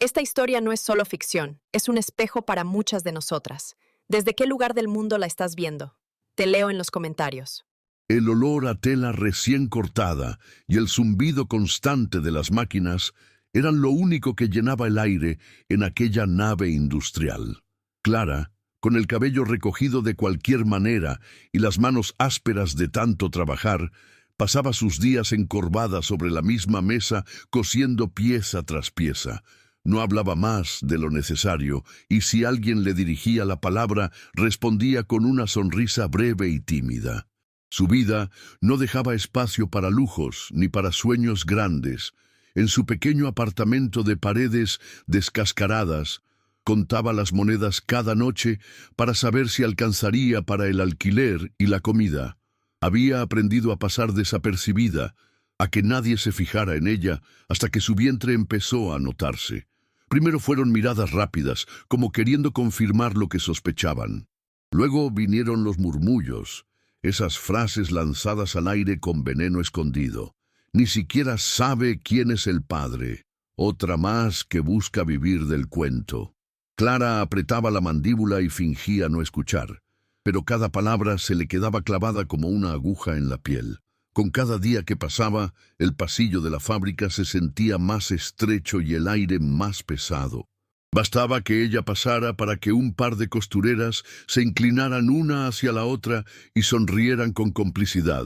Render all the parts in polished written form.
Esta historia no es solo ficción, es un espejo para muchas de nosotras. ¿Desde qué lugar del mundo la estás viendo? Te leo en los comentarios. El olor a tela recién cortada y el zumbido constante de las máquinas eran lo único que llenaba el aire en aquella nave industrial. Clara, con el cabello recogido de cualquier manera y las manos ásperas de tanto trabajar, pasaba sus días encorvada sobre la misma mesa, cosiendo pieza tras pieza. No hablaba más de lo necesario, y si alguien le dirigía la palabra, respondía con una sonrisa breve y tímida. Su vida no dejaba espacio para lujos ni para sueños grandes. En su pequeño apartamento de paredes descascaradas, contaba las monedas cada noche para saber si alcanzaría para el alquiler y la comida. Había aprendido a pasar desapercibida, a que nadie se fijara en ella, hasta que su vientre empezó a notarse. Primero fueron miradas rápidas, como queriendo confirmar lo que sospechaban. Luego vinieron los murmullos, esas frases lanzadas al aire con veneno escondido. Ni siquiera sabe quién es el padre. Otra más que busca vivir del cuento. Clara apretaba la mandíbula y fingía no escuchar, pero cada palabra se le quedaba clavada como una aguja en la piel. Con cada día que pasaba, el pasillo de la fábrica se sentía más estrecho y el aire más pesado. Bastaba que ella pasara para que un par de costureras se inclinaran una hacia la otra y sonrieran con complicidad,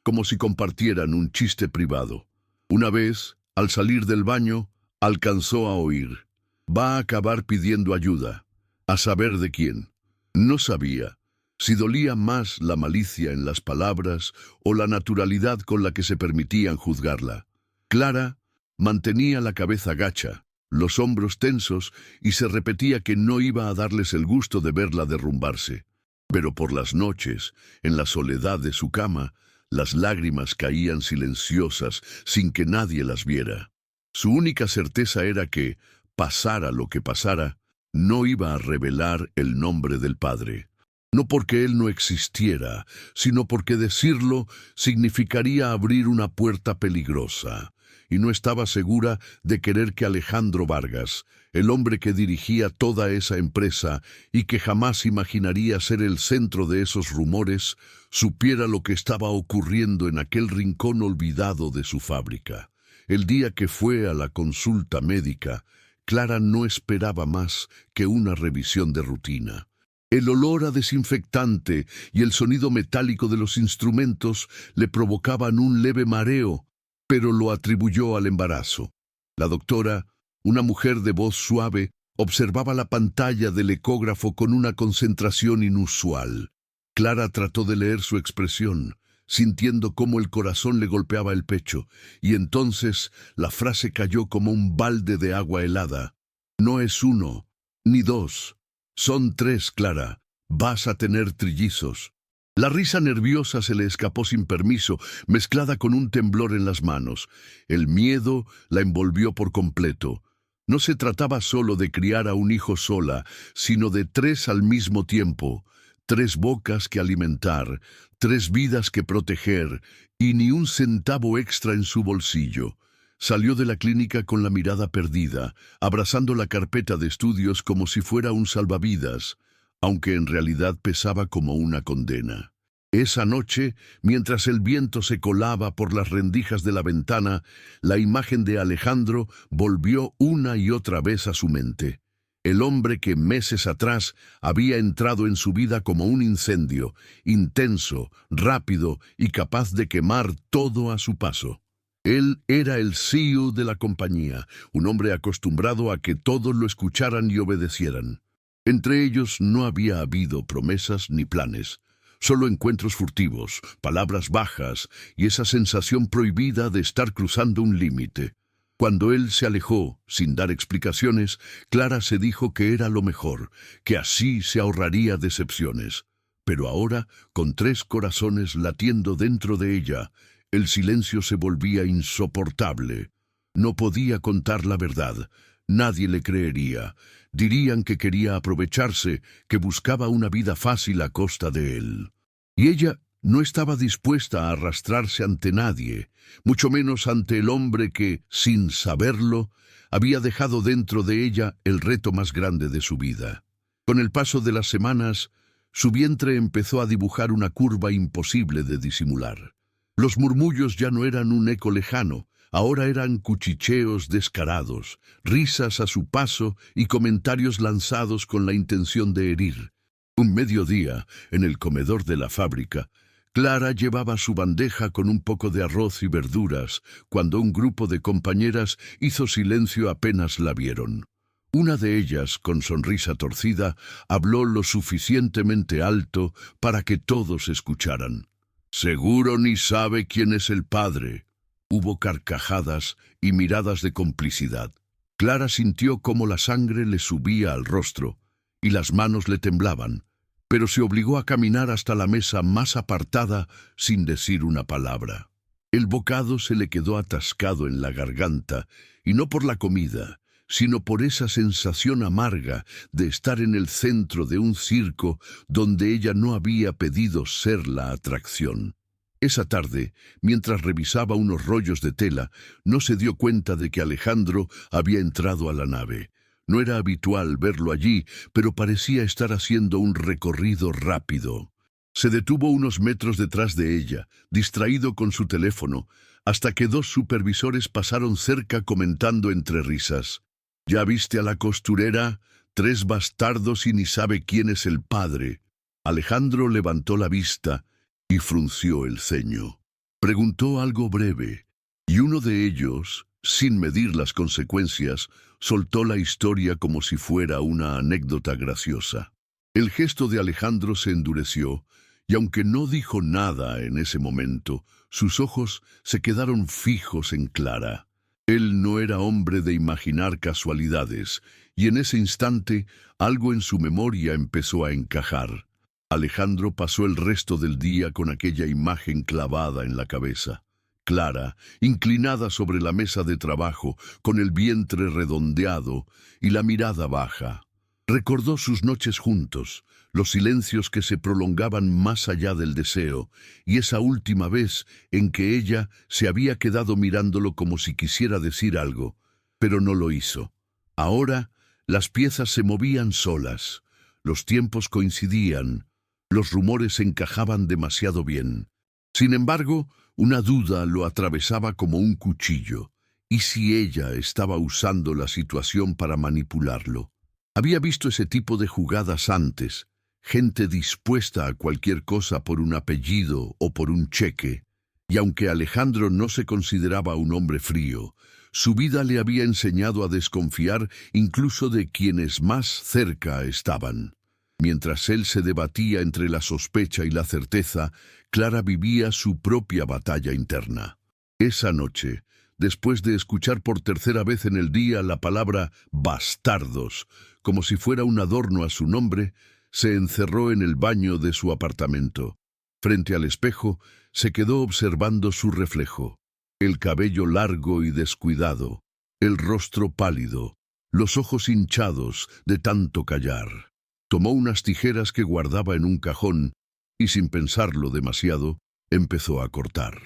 como si compartieran un chiste privado. Una vez, al salir del baño, alcanzó a oír: «Va a acabar pidiendo ayuda». ¿A saber de quién? No sabía. Si dolía más la malicia en las palabras o la naturalidad con la que se permitían juzgarla. Clara mantenía la cabeza gacha, los hombros tensos, y se repetía que no iba a darles el gusto de verla derrumbarse. Pero por las noches, en la soledad de su cama, las lágrimas caían silenciosas sin que nadie las viera. Su única certeza era que, pasara lo que pasara, no iba a revelar el nombre del padre. No porque él no existiera, sino porque decirlo significaría abrir una puerta peligrosa, y no estaba segura de querer que Alejandro Vargas, el hombre que dirigía toda esa empresa y que jamás imaginaría ser el centro de esos rumores, supiera lo que estaba ocurriendo en aquel rincón olvidado de su fábrica. El día que fue a la consulta médica, Clara no esperaba más que una revisión de rutina. El olor a desinfectante y el sonido metálico de los instrumentos le provocaban un leve mareo, pero lo atribuyó al embarazo. La doctora, una mujer de voz suave, observaba la pantalla del ecógrafo con una concentración inusual. Clara trató de leer su expresión, sintiendo cómo el corazón le golpeaba el pecho, y entonces la frase cayó como un balde de agua helada. «No es uno, ni dos. Son tres, Clara. Vas a tener trillizos». La risa nerviosa se le escapó sin permiso, mezclada con un temblor en las manos. El miedo la envolvió por completo. No se trataba solo de criar a un hijo sola, sino de tres al mismo tiempo. 3 bocas que alimentar, 3 vidas que proteger, y ni un centavo extra en su bolsillo. Salió de la clínica con la mirada perdida, abrazando la carpeta de estudios como si fuera un salvavidas, aunque en realidad pesaba como una condena. Esa noche, mientras el viento se colaba por las rendijas de la ventana, la imagen de Alejandro volvió una y otra vez a su mente. El hombre que meses atrás había entrado en su vida como un incendio, intenso, rápido y capaz de quemar todo a su paso. Él era el CEO de la compañía, un hombre acostumbrado a que todos lo escucharan y obedecieran. Entre ellos no había habido promesas ni planes, solo encuentros furtivos, palabras bajas y esa sensación prohibida de estar cruzando un límite. Cuando él se alejó, sin dar explicaciones, Clara se dijo que era lo mejor, que así se ahorraría decepciones. Pero ahora, con 3 corazones latiendo dentro de ella, el silencio se volvía insoportable. No podía contar la verdad. Nadie le creería. Dirían que quería aprovecharse, que buscaba una vida fácil a costa de él. Y ella no estaba dispuesta a arrastrarse ante nadie, mucho menos ante el hombre que, sin saberlo, había dejado dentro de ella el reto más grande de su vida. Con el paso de las semanas, su vientre empezó a dibujar una curva imposible de disimular. Los murmullos ya no eran un eco lejano, ahora eran cuchicheos descarados, risas a su paso y comentarios lanzados con la intención de herir. Un mediodía, en el comedor de la fábrica, Clara llevaba su bandeja con un poco de arroz y verduras, cuando un grupo de compañeras hizo silencio apenas la vieron. Una de ellas, con sonrisa torcida, habló lo suficientemente alto para que todos escucharan. «Seguro ni sabe quién es el padre». Hubo carcajadas y miradas de complicidad. Clara sintió cómo la sangre le subía al rostro y las manos le temblaban, pero se obligó a caminar hasta la mesa más apartada sin decir una palabra. El bocado se le quedó atascado en la garganta, y no por la comida, sino por esa sensación amarga de estar en el centro de un circo donde ella no había pedido ser la atracción. Esa tarde, mientras revisaba unos rollos de tela, no se dio cuenta de que Alejandro había entrado a la nave. No era habitual verlo allí, pero parecía estar haciendo un recorrido rápido. Se detuvo unos metros detrás de ella, distraído con su teléfono, hasta que dos supervisores pasaron cerca comentando entre risas. «¿Ya viste a la costurera? 3 bastardos y ni sabe quién es el padre». Alejandro levantó la vista y frunció el ceño. Preguntó algo breve, y uno de ellos, sin medir las consecuencias, soltó la historia como si fuera una anécdota graciosa. El gesto de Alejandro se endureció, y aunque no dijo nada en ese momento, sus ojos se quedaron fijos en Clara. Él no era hombre de imaginar casualidades, y en ese instante algo en su memoria empezó a encajar. Alejandro pasó el resto del día con aquella imagen clavada en la cabeza. Clara, inclinada sobre la mesa de trabajo, con el vientre redondeado y la mirada baja. Recordó sus noches juntos, los silencios que se prolongaban más allá del deseo, y esa última vez en que ella se había quedado mirándolo como si quisiera decir algo, pero no lo hizo. Ahora las piezas se movían solas, los tiempos coincidían, los rumores encajaban demasiado bien. Sin embargo, una duda lo atravesaba como un cuchillo. ¿Y si ella estaba usando la situación para manipularlo? Había visto ese tipo de jugadas antes, gente dispuesta a cualquier cosa por un apellido o por un cheque, y aunque Alejandro no se consideraba un hombre frío, su vida le había enseñado a desconfiar incluso de quienes más cerca estaban. Mientras él se debatía entre la sospecha y la certeza, Clara vivía su propia batalla interna. Esa noche, después de escuchar por tercera vez en el día la palabra «bastardos», como si fuera un adorno a su nombre, se encerró en el baño de su apartamento. Frente al espejo, se quedó observando su reflejo. El cabello largo y descuidado, el rostro pálido, los ojos hinchados de tanto callar. Tomó unas tijeras que guardaba en un cajón y, sin pensarlo demasiado, empezó a cortar.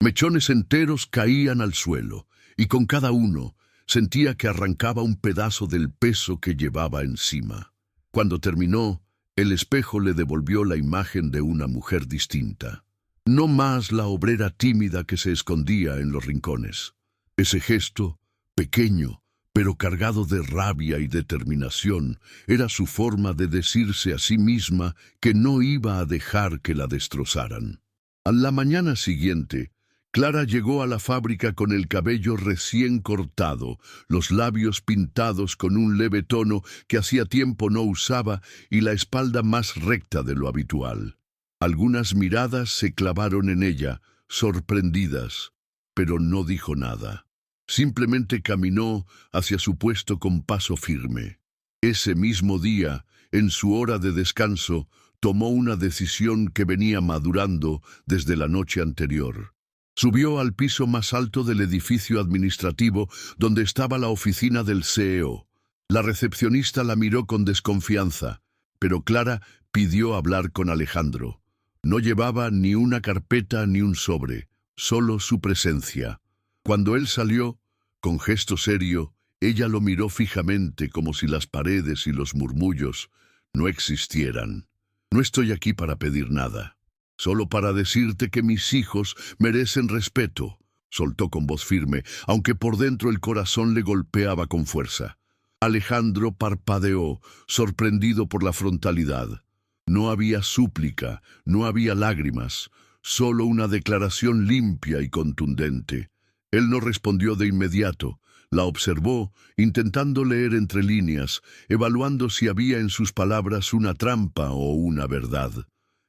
Mechones enteros caían al suelo, y con cada uno sentía que arrancaba un pedazo del peso que llevaba encima. Cuando terminó, el espejo le devolvió la imagen de una mujer distinta. No más la obrera tímida que se escondía en los rincones. Ese gesto, pequeño, pero cargado de rabia y determinación, era su forma de decirse a sí misma que no iba a dejar que la destrozaran. A la mañana siguiente, Clara llegó a la fábrica con el cabello recién cortado, los labios pintados con un leve tono que hacía tiempo no usaba y la espalda más recta de lo habitual. Algunas miradas se clavaron en ella, sorprendidas, pero no dijo nada. Simplemente caminó hacia su puesto con paso firme. Ese mismo día, en su hora de descanso, tomó una decisión que venía madurando desde la noche anterior. Subió al piso más alto del edificio administrativo donde estaba la oficina del CEO. La recepcionista la miró con desconfianza, pero Clara pidió hablar con Alejandro. No llevaba ni una carpeta ni un sobre, solo su presencia. Cuando él salió, con gesto serio, ella lo miró fijamente como si las paredes y los murmullos no existieran. No estoy aquí para pedir nada, solo para decirte que mis hijos merecen respeto, soltó con voz firme, aunque por dentro el corazón le golpeaba con fuerza. Alejandro parpadeó, sorprendido por la frontalidad. No había súplica, no había lágrimas, solo una declaración limpia y contundente. Él no respondió de inmediato. La observó, intentando leer entre líneas, evaluando si había en sus palabras una trampa o una verdad.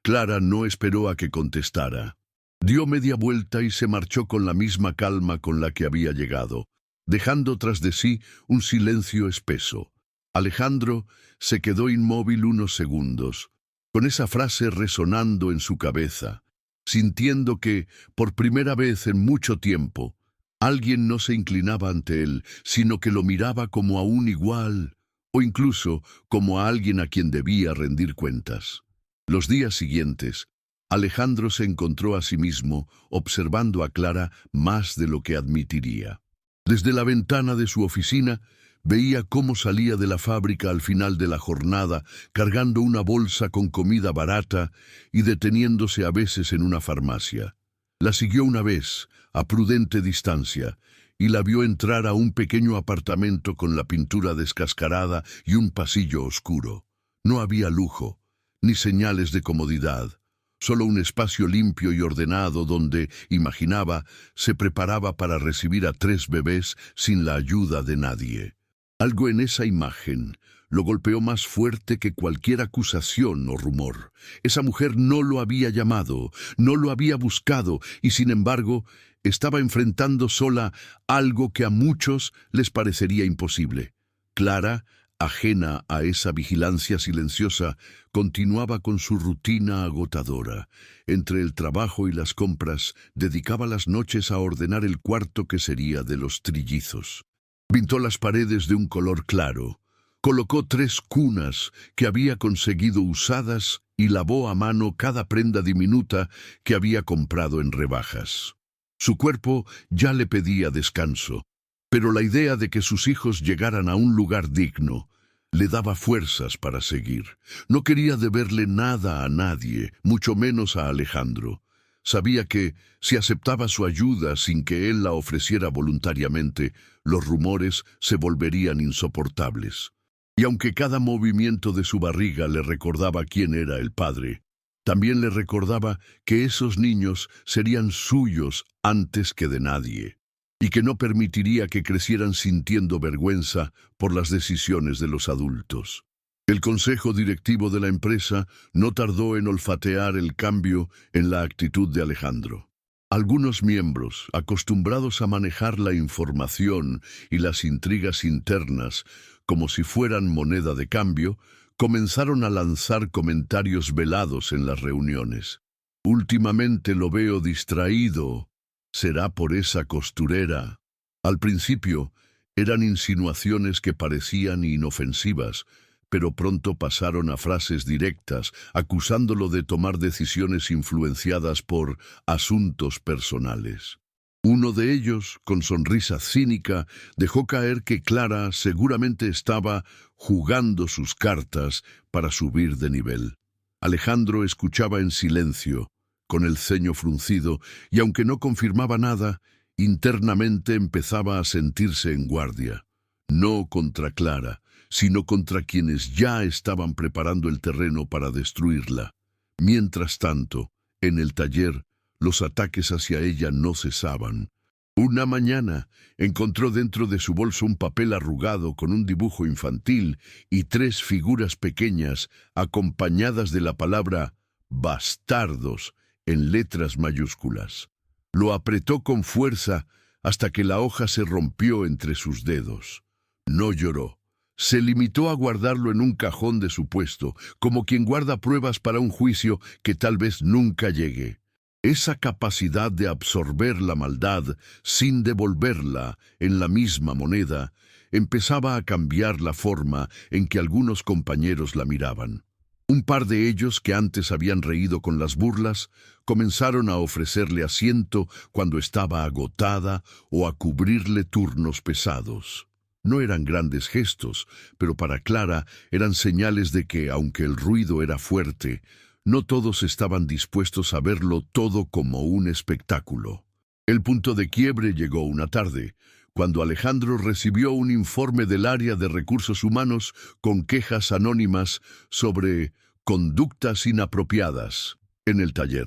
Clara no esperó a que contestara. Dio media vuelta y se marchó con la misma calma con la que había llegado, dejando tras de sí un silencio espeso. Alejandro se quedó inmóvil unos segundos, con esa frase resonando en su cabeza, sintiendo que, por primera vez en mucho tiempo, alguien no se inclinaba ante él, sino que lo miraba como a un igual, o incluso como a alguien a quien debía rendir cuentas. Los días siguientes, Alejandro se encontró a sí mismo observando a Clara más de lo que admitiría. Desde la ventana de su oficina, veía cómo salía de la fábrica al final de la jornada, cargando una bolsa con comida barata y deteniéndose a veces en una farmacia. La siguió una vez, a prudente distancia, y la vio entrar a un pequeño apartamento con la pintura descascarada y un pasillo oscuro. No había lujo, ni señales de comodidad, solo un espacio limpio y ordenado donde, imaginaba, se preparaba para recibir a 3 bebés sin la ayuda de nadie. Algo en esa imagen lo golpeó más fuerte que cualquier acusación o rumor. Esa mujer no lo había llamado, no lo había buscado, y sin embargo, estaba enfrentando sola algo que a muchos les parecería imposible. Clara, ajena a esa vigilancia silenciosa, continuaba con su rutina agotadora. Entre el trabajo y las compras, dedicaba las noches a ordenar el cuarto que sería de los trillizos. Pintó las paredes de un color claro, colocó 3 cunas que había conseguido usadas y lavó a mano cada prenda diminuta que había comprado en rebajas. Su cuerpo ya le pedía descanso, pero la idea de que sus hijos llegaran a un lugar digno le daba fuerzas para seguir. No quería deberle nada a nadie, mucho menos a Alejandro. Sabía que, si aceptaba su ayuda sin que él la ofreciera voluntariamente, los rumores se volverían insoportables. Y aunque cada movimiento de su barriga le recordaba quién era el padre, también le recordaba que esos niños serían suyos antes que de nadie, y que no permitiría que crecieran sintiendo vergüenza por las decisiones de los adultos. El consejo directivo de la empresa no tardó en olfatear el cambio en la actitud de Alejandro. Algunos miembros, acostumbrados a manejar la información y las intrigas internas como si fueran moneda de cambio, comenzaron a lanzar comentarios velados en las reuniones. Últimamente lo veo distraído. ¿Será por esa costurera? Al principio, eran insinuaciones que parecían inofensivas, pero pronto pasaron a frases directas, acusándolo de tomar decisiones influenciadas por asuntos personales. Uno de ellos, con sonrisa cínica, dejó caer que Clara seguramente estaba jugando sus cartas para subir de nivel. Alejandro escuchaba en silencio, con el ceño fruncido, y aunque no confirmaba nada, internamente empezaba a sentirse en guardia. No contra Clara, sino contra quienes ya estaban preparando el terreno para destruirla. Mientras tanto, en el taller, los ataques hacia ella no cesaban. Una mañana encontró dentro de su bolso un papel arrugado con un dibujo infantil y 3 figuras pequeñas acompañadas de la palabra bastardos en letras mayúsculas. Lo apretó con fuerza hasta que la hoja se rompió entre sus dedos. No lloró. Se limitó a guardarlo en un cajón de su puesto, como quien guarda pruebas para un juicio que tal vez nunca llegue. Esa capacidad de absorber la maldad sin devolverla en la misma moneda empezaba a cambiar la forma en que algunos compañeros la miraban. Un par de ellos que antes habían reído con las burlas comenzaron a ofrecerle asiento cuando estaba agotada o a cubrirle turnos pesados. No eran grandes gestos, pero para Clara eran señales de que, aunque el ruido era fuerte, no todos estaban dispuestos a verlo todo como un espectáculo. El punto de quiebre llegó una tarde, cuando Alejandro recibió un informe del área de recursos humanos con quejas anónimas sobre conductas inapropiadas en el taller.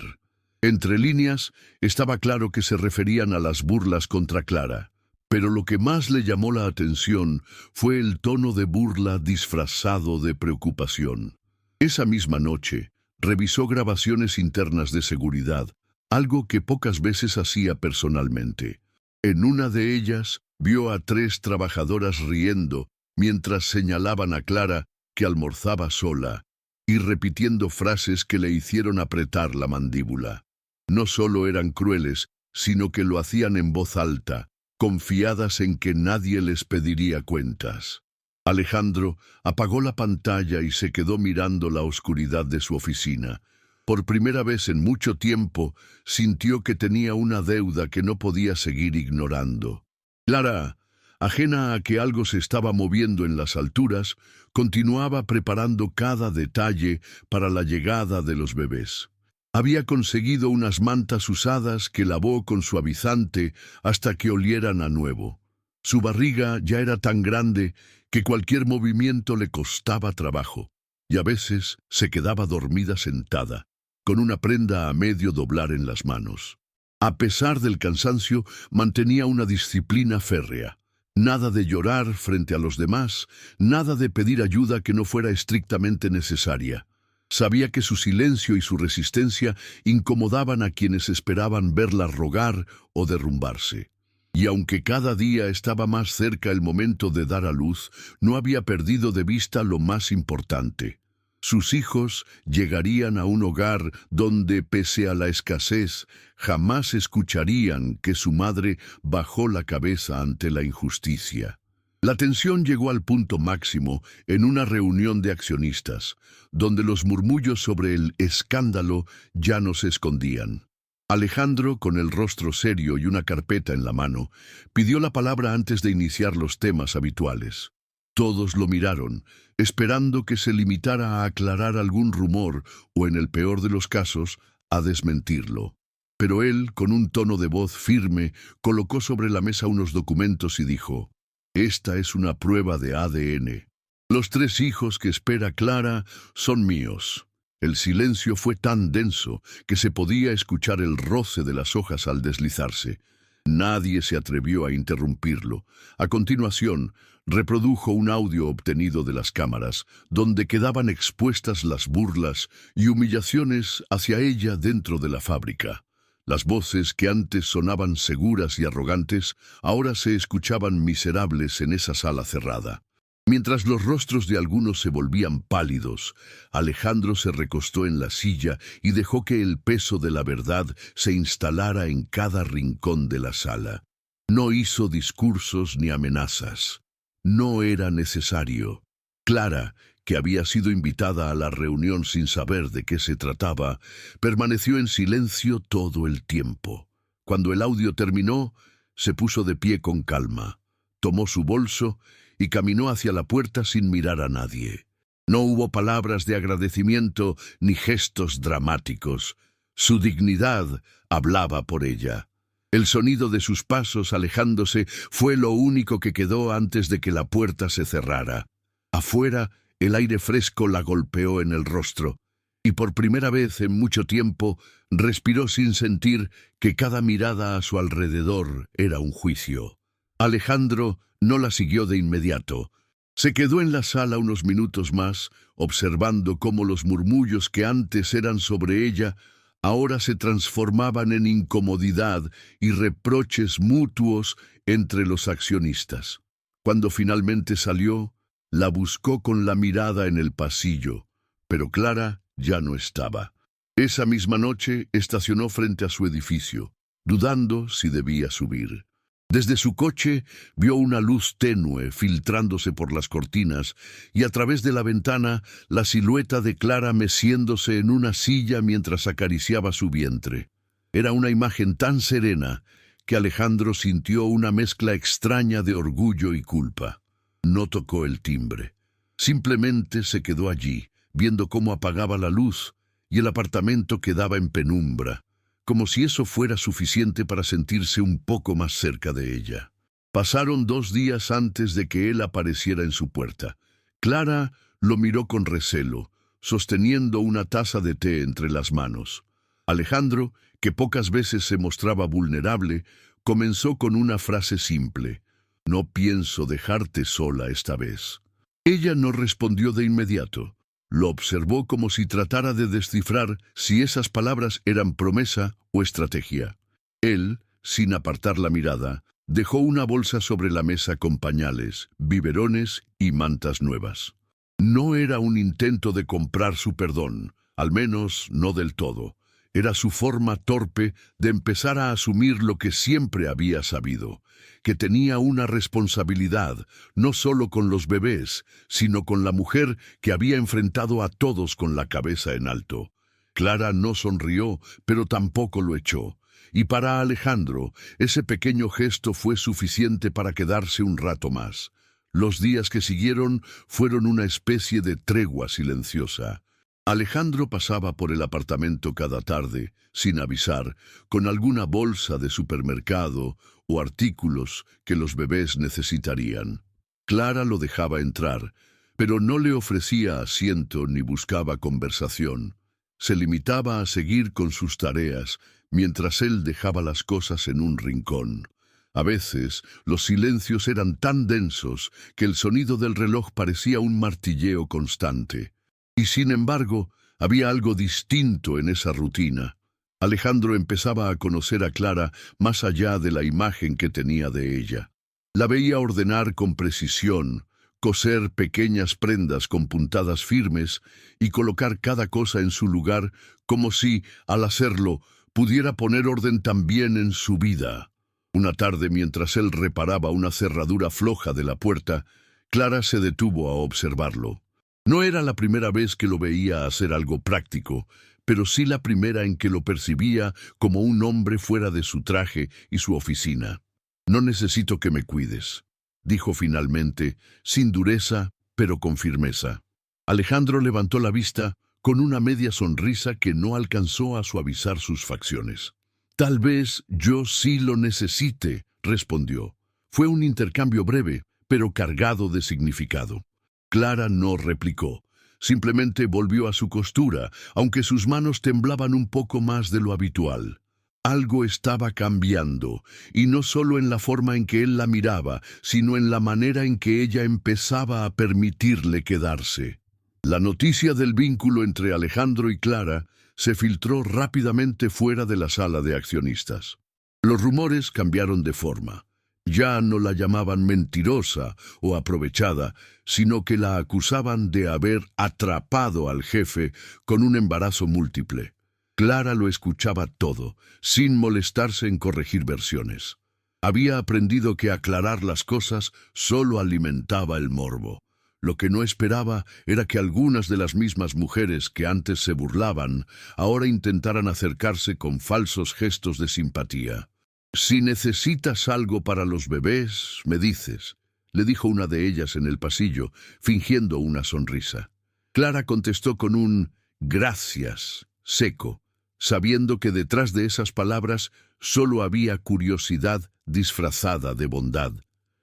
Entre líneas, estaba claro que se referían a las burlas contra Clara, pero lo que más le llamó la atención fue el tono de burla disfrazado de preocupación. Esa misma noche, revisó grabaciones internas de seguridad, algo que pocas veces hacía personalmente. En una de ellas, vio a 3 trabajadoras riendo mientras señalaban a Clara que almorzaba sola y repitiendo frases que le hicieron apretar la mandíbula. No solo eran crueles, sino que lo hacían en voz alta, confiadas en que nadie les pediría cuentas. Alejandro apagó la pantalla y se quedó mirando la oscuridad de su oficina. Por primera vez en mucho tiempo, sintió que tenía una deuda que no podía seguir ignorando. Clara, ajena a que algo se estaba moviendo en las alturas, continuaba preparando cada detalle para la llegada de los bebés. Había conseguido unas mantas usadas que lavó con suavizante hasta que olieran a nuevo. Su barriga ya era tan grande que cualquier movimiento le costaba trabajo, y a veces se quedaba dormida sentada, con una prenda a medio doblar en las manos. A pesar del cansancio, mantenía una disciplina férrea. Nada de llorar frente a los demás, nada de pedir ayuda que no fuera estrictamente necesaria. Sabía que su silencio y su resistencia incomodaban a quienes esperaban verla rogar o derrumbarse. Y aunque cada día estaba más cerca el momento de dar a luz, no había perdido de vista lo más importante. Sus hijos llegarían a un hogar donde, pese a la escasez, jamás escucharían que su madre bajó la cabeza ante la injusticia. La tensión llegó al punto máximo en una reunión de accionistas, donde los murmullos sobre el escándalo ya no se escondían. Alejandro, con el rostro serio y una carpeta en la mano, pidió la palabra antes de iniciar los temas habituales. Todos lo miraron, esperando que se limitara a aclarar algún rumor o, en el peor de los casos, a desmentirlo. Pero él, con un tono de voz firme, colocó sobre la mesa unos documentos y dijo: «Esta es una prueba de ADN. Los 3 hijos que espera Clara son míos». El silencio fue tan denso que se podía escuchar el roce de las hojas al deslizarse. Nadie se atrevió a interrumpirlo. A continuación, reprodujo un audio obtenido de las cámaras, donde quedaban expuestas las burlas y humillaciones hacia ella dentro de la fábrica. Las voces que antes sonaban seguras y arrogantes, ahora se escuchaban miserables en esa sala cerrada. Mientras los rostros de algunos se volvían pálidos, Alejandro se recostó en la silla y dejó que el peso de la verdad se instalara en cada rincón de la sala. No hizo discursos ni amenazas. No era necesario. Clara, que había sido invitada a la reunión sin saber de qué se trataba, permaneció en silencio todo el tiempo. Cuando el audio terminó, se puso de pie con calma, tomó su bolso y caminó hacia la puerta sin mirar a nadie. No hubo palabras de agradecimiento ni gestos dramáticos. Su dignidad hablaba por ella. El sonido de sus pasos alejándose fue lo único que quedó antes de que la puerta se cerrara. Afuera, el aire fresco la golpeó en el rostro, y por primera vez en mucho tiempo respiró sin sentir que cada mirada a su alrededor era un juicio. Alejandro no la siguió de inmediato. Se quedó en la sala unos minutos más, observando cómo los murmullos que antes eran sobre ella ahora se transformaban en incomodidad y reproches mutuos entre los accionistas. Cuando finalmente salió, la buscó con la mirada en el pasillo, pero Clara ya no estaba. Esa misma noche estacionó frente a su edificio, dudando si debía subir. Desde su coche vio una luz tenue filtrándose por las cortinas y a través de la ventana la silueta de Clara meciéndose en una silla mientras acariciaba su vientre. Era una imagen tan serena que Alejandro sintió una mezcla extraña de orgullo y culpa. No tocó el timbre. Simplemente se quedó allí, viendo cómo apagaba la luz y el apartamento quedaba en penumbra, como si eso fuera suficiente para sentirse un poco más cerca de ella. Pasaron 2 días antes de que él apareciera en su puerta. Clara lo miró con recelo, sosteniendo una taza de té entre las manos. Alejandro, que pocas veces se mostraba vulnerable, comenzó con una frase simple: «No pienso dejarte sola esta vez». Ella no respondió de inmediato. Lo observó como si tratara de descifrar si esas palabras eran promesa o estrategia. Él, sin apartar la mirada, dejó una bolsa sobre la mesa con pañales, biberones y mantas nuevas. No era un intento de comprar su perdón, al menos no del todo. Era su forma torpe de empezar a asumir lo que siempre había sabido, que tenía una responsabilidad, no solo con los bebés, sino con la mujer que había enfrentado a todos con la cabeza en alto. Clara no sonrió, pero tampoco lo echó. Y para Alejandro, ese pequeño gesto fue suficiente para quedarse un rato más. Los días que siguieron fueron una especie de tregua silenciosa. Alejandro pasaba por el apartamento cada tarde, sin avisar, con alguna bolsa de supermercado o artículos que los bebés necesitarían. Clara lo dejaba entrar, pero no le ofrecía asiento ni buscaba conversación. Se limitaba a seguir con sus tareas, mientras él dejaba las cosas en un rincón. A veces, los silencios eran tan densos que el sonido del reloj parecía un martilleo constante. Y sin embargo, había algo distinto en esa rutina. Alejandro empezaba a conocer a Clara más allá de la imagen que tenía de ella. La veía ordenar con precisión, coser pequeñas prendas con puntadas firmes y colocar cada cosa en su lugar, como si, al hacerlo, pudiera poner orden también en su vida. Una tarde, mientras él reparaba una cerradura floja de la puerta, Clara se detuvo a observarlo. No era la primera vez que lo veía hacer algo práctico, pero sí la primera en que lo percibía como un hombre fuera de su traje y su oficina. «No necesito que me cuides», dijo finalmente, sin dureza, pero con firmeza. Alejandro levantó la vista con una media sonrisa que no alcanzó a suavizar sus facciones. «Tal vez yo sí lo necesite», respondió. Fue un intercambio breve, pero cargado de significado. Clara no replicó. Simplemente volvió a su costura, aunque sus manos temblaban un poco más de lo habitual. Algo estaba cambiando, y no solo en la forma en que él la miraba, sino en la manera en que ella empezaba a permitirle quedarse. La noticia del vínculo entre Alejandro y Clara se filtró rápidamente fuera de la sala de accionistas. Los rumores cambiaron de forma. Ya no la llamaban mentirosa o aprovechada, sino que la acusaban de haber atrapado al jefe con un embarazo múltiple. Clara lo escuchaba todo, sin molestarse en corregir versiones. Había aprendido que aclarar las cosas solo alimentaba el morbo. Lo que no esperaba era que algunas de las mismas mujeres que antes se burlaban, ahora intentaran acercarse con falsos gestos de simpatía. «Si necesitas algo para los bebés, me dices», le dijo una de ellas en el pasillo, fingiendo una sonrisa. Clara contestó con un «gracias» seco, sabiendo que detrás de esas palabras solo había curiosidad disfrazada de bondad.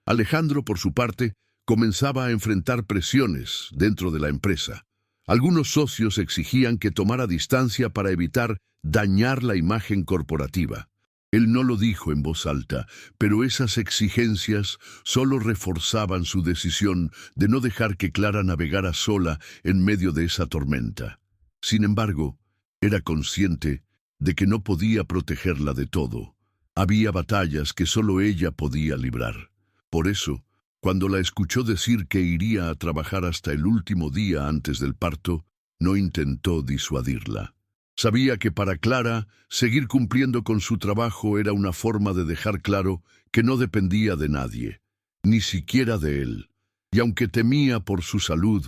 Alejandro, por su parte, comenzaba a enfrentar presiones dentro de la empresa. Algunos socios exigían que tomara distancia para evitar dañar la imagen corporativa. Él no lo dijo en voz alta, pero esas exigencias solo reforzaban su decisión de no dejar que Clara navegara sola en medio de esa tormenta. Sin embargo, era consciente de que no podía protegerla de todo. Había batallas que solo ella podía librar. Por eso, cuando la escuchó decir que iría a trabajar hasta el último día antes del parto, no intentó disuadirla. Sabía que para Clara, seguir cumpliendo con su trabajo era una forma de dejar claro que no dependía de nadie, ni siquiera de él, y aunque temía por su salud,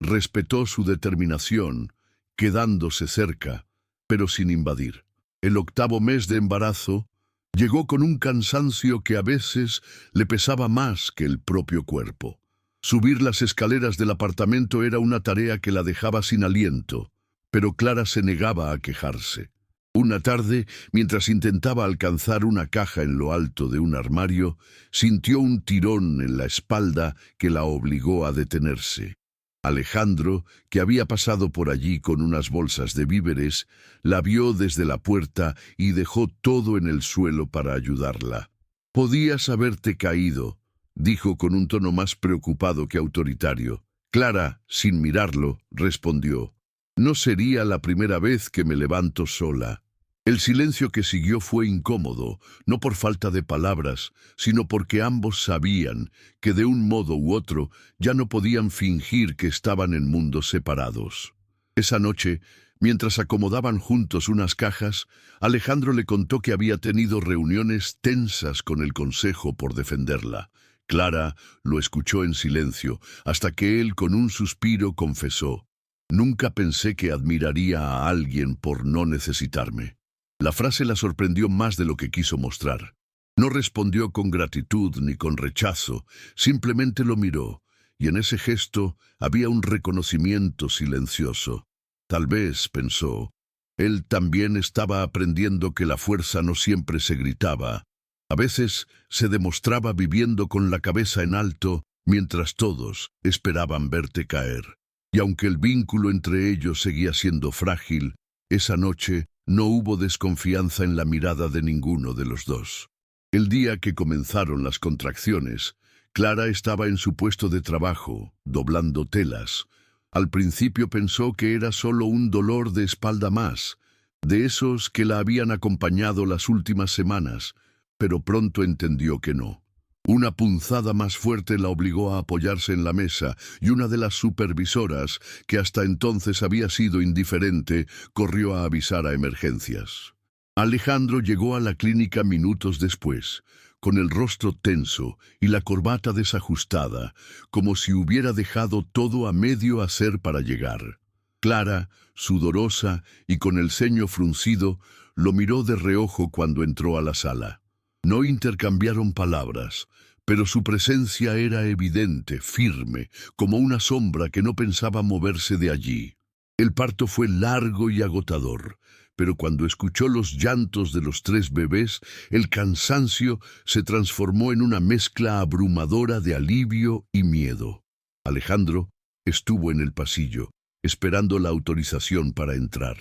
respetó su determinación, quedándose cerca, pero sin invadir. El 8º mes de embarazo llegó con un cansancio que a veces le pesaba más que el propio cuerpo. Subir las escaleras del apartamento era una tarea que la dejaba sin aliento, pero Clara se negaba a quejarse. Una tarde, mientras intentaba alcanzar una caja en lo alto de un armario, sintió un tirón en la espalda que la obligó a detenerse. Alejandro, que había pasado por allí con unas bolsas de víveres, la vio desde la puerta y dejó todo en el suelo para ayudarla. «Podías haberte caído», dijo con un tono más preocupado que autoritario. Clara, sin mirarlo, respondió: «No sería la primera vez que me levanto sola». El silencio que siguió fue incómodo, no por falta de palabras, sino porque ambos sabían que de un modo u otro ya no podían fingir que estaban en mundos separados. Esa noche, mientras acomodaban juntos unas cajas, Alejandro le contó que había tenido reuniones tensas con el consejo por defenderla. Clara lo escuchó en silencio, hasta que él con un suspiro confesó: «Nunca pensé que admiraría a alguien por no necesitarme». La frase la sorprendió más de lo que quiso mostrar. No respondió con gratitud ni con rechazo, simplemente lo miró, y en ese gesto había un reconocimiento silencioso. Tal vez, pensó, él también estaba aprendiendo que la fuerza no siempre se gritaba. A veces se demostraba viviendo con la cabeza en alto mientras todos esperaban verte caer. Y aunque el vínculo entre ellos seguía siendo frágil, esa noche no hubo desconfianza en la mirada de ninguno de los dos. El día que comenzaron las contracciones, Clara estaba en su puesto de trabajo, doblando telas. Al principio pensó que era solo un dolor de espalda más, de esos que la habían acompañado las últimas semanas, pero pronto entendió que no. Una punzada más fuerte la obligó a apoyarse en la mesa y una de las supervisoras, que hasta entonces había sido indiferente, corrió a avisar a emergencias. Alejandro llegó a la clínica minutos después, con el rostro tenso y la corbata desajustada, como si hubiera dejado todo a medio hacer para llegar. Clara, sudorosa y con el ceño fruncido, lo miró de reojo cuando entró a la sala. No intercambiaron palabras, pero su presencia era evidente, firme, como una sombra que no pensaba moverse de allí. El parto fue largo y agotador, pero cuando escuchó los llantos de los 3 bebés, el cansancio se transformó en una mezcla abrumadora de alivio y miedo. Alejandro estuvo en el pasillo, esperando la autorización para entrar.